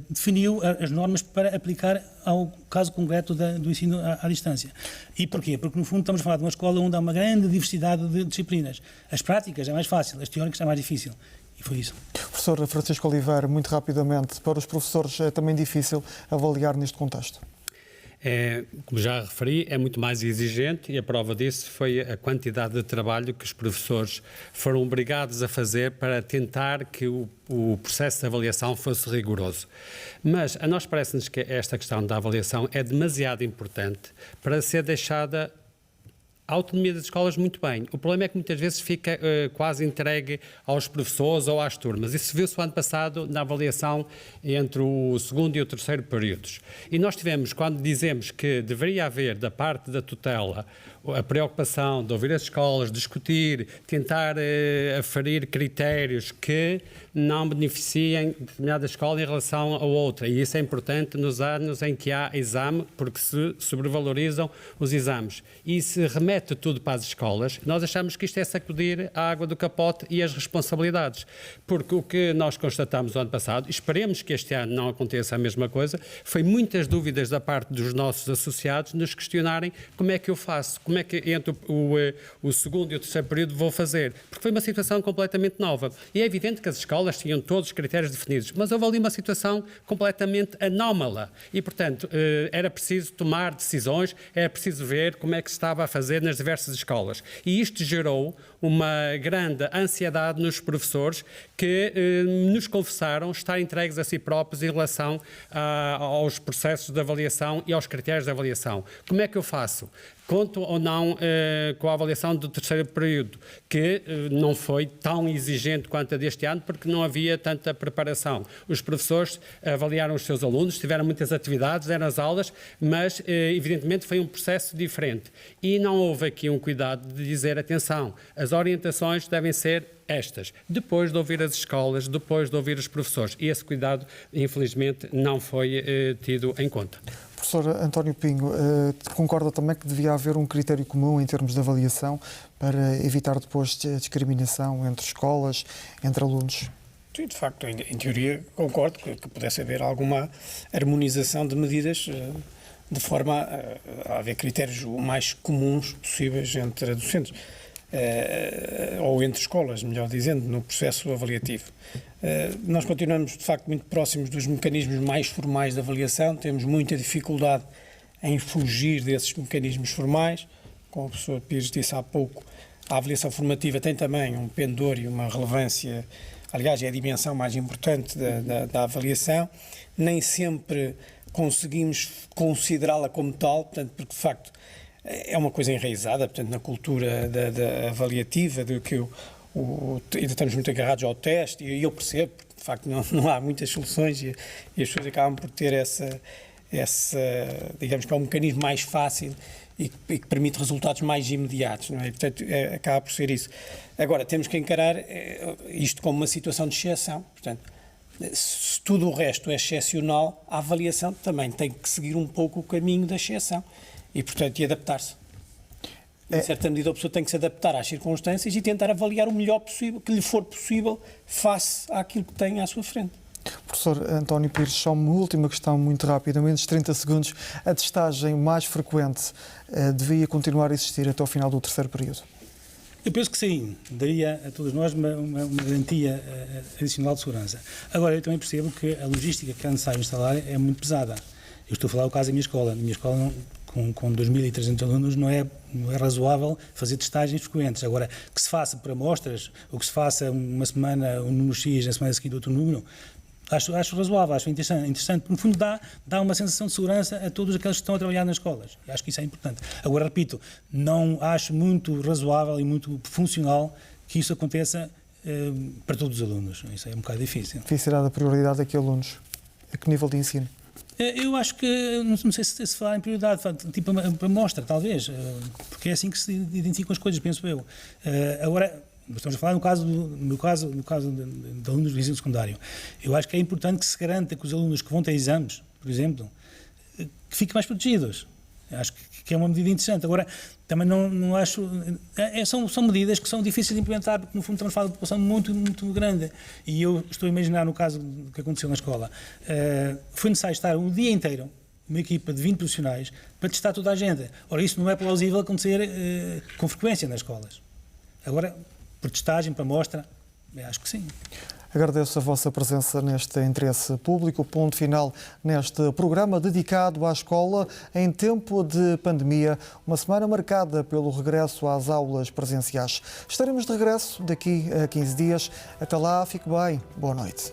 definiu as normas para aplicar ao caso concreto do ensino à distância. E porquê? Porque, no fundo, estamos a falar de uma escola onde há uma grande diversidade de disciplinas. As práticas é mais fácil, as teóricas é mais difícil. E foi isso. Professor Francisco Oliveira, muito rapidamente, para os professores é também difícil avaliar neste contexto? Como já referi, é muito mais exigente e a prova disso foi a quantidade de trabalho que os professores foram obrigados a fazer para tentar que o processo de avaliação fosse rigoroso. Mas a nós parece-nos que esta questão da avaliação é demasiado importante para ser deixada a autonomia das escolas muito bem. O problema é que muitas vezes fica quase entregue aos professores ou às turmas. Isso viu-se o ano passado na avaliação entre o segundo e o terceiro períodos. E nós tivemos, quando dizemos que deveria haver da parte da tutela a preocupação de ouvir as escolas, discutir, tentar aferir critérios que não beneficiem determinada escola em relação a outra. E isso é importante nos anos em que há exame, porque se sobrevalorizam os exames. E se remete tudo para as escolas, nós achamos que isto é sacudir a água do capote e as responsabilidades. Porque o que nós constatamos no ano passado, esperemos que este ano não aconteça a mesma coisa, foi muitas dúvidas da parte dos nossos associados nos questionarem como é que eu faço, como é que entre o segundo e o terceiro período vou fazer, porque foi uma situação completamente nova. E é evidente que as escolas tinham todos os critérios definidos, mas houve ali uma situação completamente anómala e, portanto, era preciso tomar decisões, era preciso ver como é que se estava a fazer nas diversas escolas. E isto gerou uma grande ansiedade nos professores que nos confessaram estar entregues a si próprios em relação aos processos de avaliação e aos critérios de avaliação. Como é que eu faço? Conto ou não com a avaliação do terceiro período, que não foi tão exigente quanto a deste ano, porque não havia tanta preparação. Os professores avaliaram os seus alunos, tiveram muitas atividades, deram as aulas, mas evidentemente foi um processo diferente. E não houve aqui um cuidado de dizer, atenção, as orientações devem ser estas, depois de ouvir as escolas, depois de ouvir os professores. E esse cuidado, infelizmente, não foi tido em conta. Professor António Pinho, concorda também que devia haver um critério comum em termos de avaliação para evitar depois discriminação entre escolas, entre alunos? Sim, de facto, em teoria concordo que pudesse haver alguma harmonização de medidas de forma a haver critérios o mais comuns possíveis entre docentes. Ou entre escolas, melhor dizendo, no processo avaliativo. Nós continuamos, de facto, muito próximos dos mecanismos mais formais de avaliação, temos muita dificuldade em fugir desses mecanismos formais. Como o professor Pires disse há pouco, a avaliação formativa tem também um pendor e uma relevância, aliás, é a dimensão mais importante da avaliação. Nem sempre conseguimos considerá-la como tal, portanto, porque, de facto, é uma coisa enraizada, portanto, na cultura da avaliativa, de que ainda estamos muito agarrados ao teste, e eu percebo, porque de facto não há muitas soluções e as pessoas acabam por ter essa, digamos que é um mecanismo mais fácil e que permite resultados mais imediatos, não é? Portanto, acaba por ser isso. Agora, temos que encarar isto como uma situação de exceção, portanto, se tudo o resto é excepcional, a avaliação também tem que seguir um pouco o caminho da exceção. E, portanto, adaptar-se. Em certa medida, a pessoa tem que se adaptar às circunstâncias e tentar avaliar o melhor possível, que lhe for possível, face àquilo que tem à sua frente. Professor António Pires, só uma última questão, muito rápida, menos 30 segundos. A testagem mais frequente devia continuar a existir até ao final do terceiro período? Eu penso que sim, daria a todos nós uma garantia adicional de segurança. Agora, eu também percebo que a logística que é necessário instalar é muito pesada. Eu estou a falar do caso da minha escola. A minha escola, com 2.300 alunos, não é razoável fazer testagens frequentes. Agora, que se faça por amostras, ou que se faça uma semana um número X, na semana seguinte outro número, acho razoável, acho interessante, porque no fundo dá uma sensação de segurança a todos aqueles que estão a trabalhar nas escolas. Eu acho que isso é importante. Agora, repito, não acho muito razoável e muito funcional que isso aconteça para todos os alunos. Isso é um bocado difícil. Devia ser dada prioridade a que alunos? A que nível de ensino? Eu acho que, não sei se falar em prioridade, tipo a mostra, talvez, porque é assim que se identificam as coisas, penso eu. Agora, estamos a falar no caso de alunos do ensino secundário. Eu acho que é importante que se garanta que os alunos que vão ter exames, por exemplo, que fiquem mais protegidos. Acho que é uma medida interessante. Agora, também não acho... São medidas que são difíceis de implementar, porque no fundo estamos a falar de população muito, muito grande. E eu estou a imaginar no caso que aconteceu na escola. Foi necessário estar um dia inteiro, uma equipa de 20 profissionais, para testar toda a gente. Ora, isso não é plausível acontecer com frequência nas escolas. Agora, por testagem, para mostra, acho que sim. Agradeço a vossa presença neste interesse público. Ponto final neste programa dedicado à escola em tempo de pandemia, uma semana marcada pelo regresso às aulas presenciais. Estaremos de regresso daqui a 15 dias. Até lá, fique bem. Boa noite.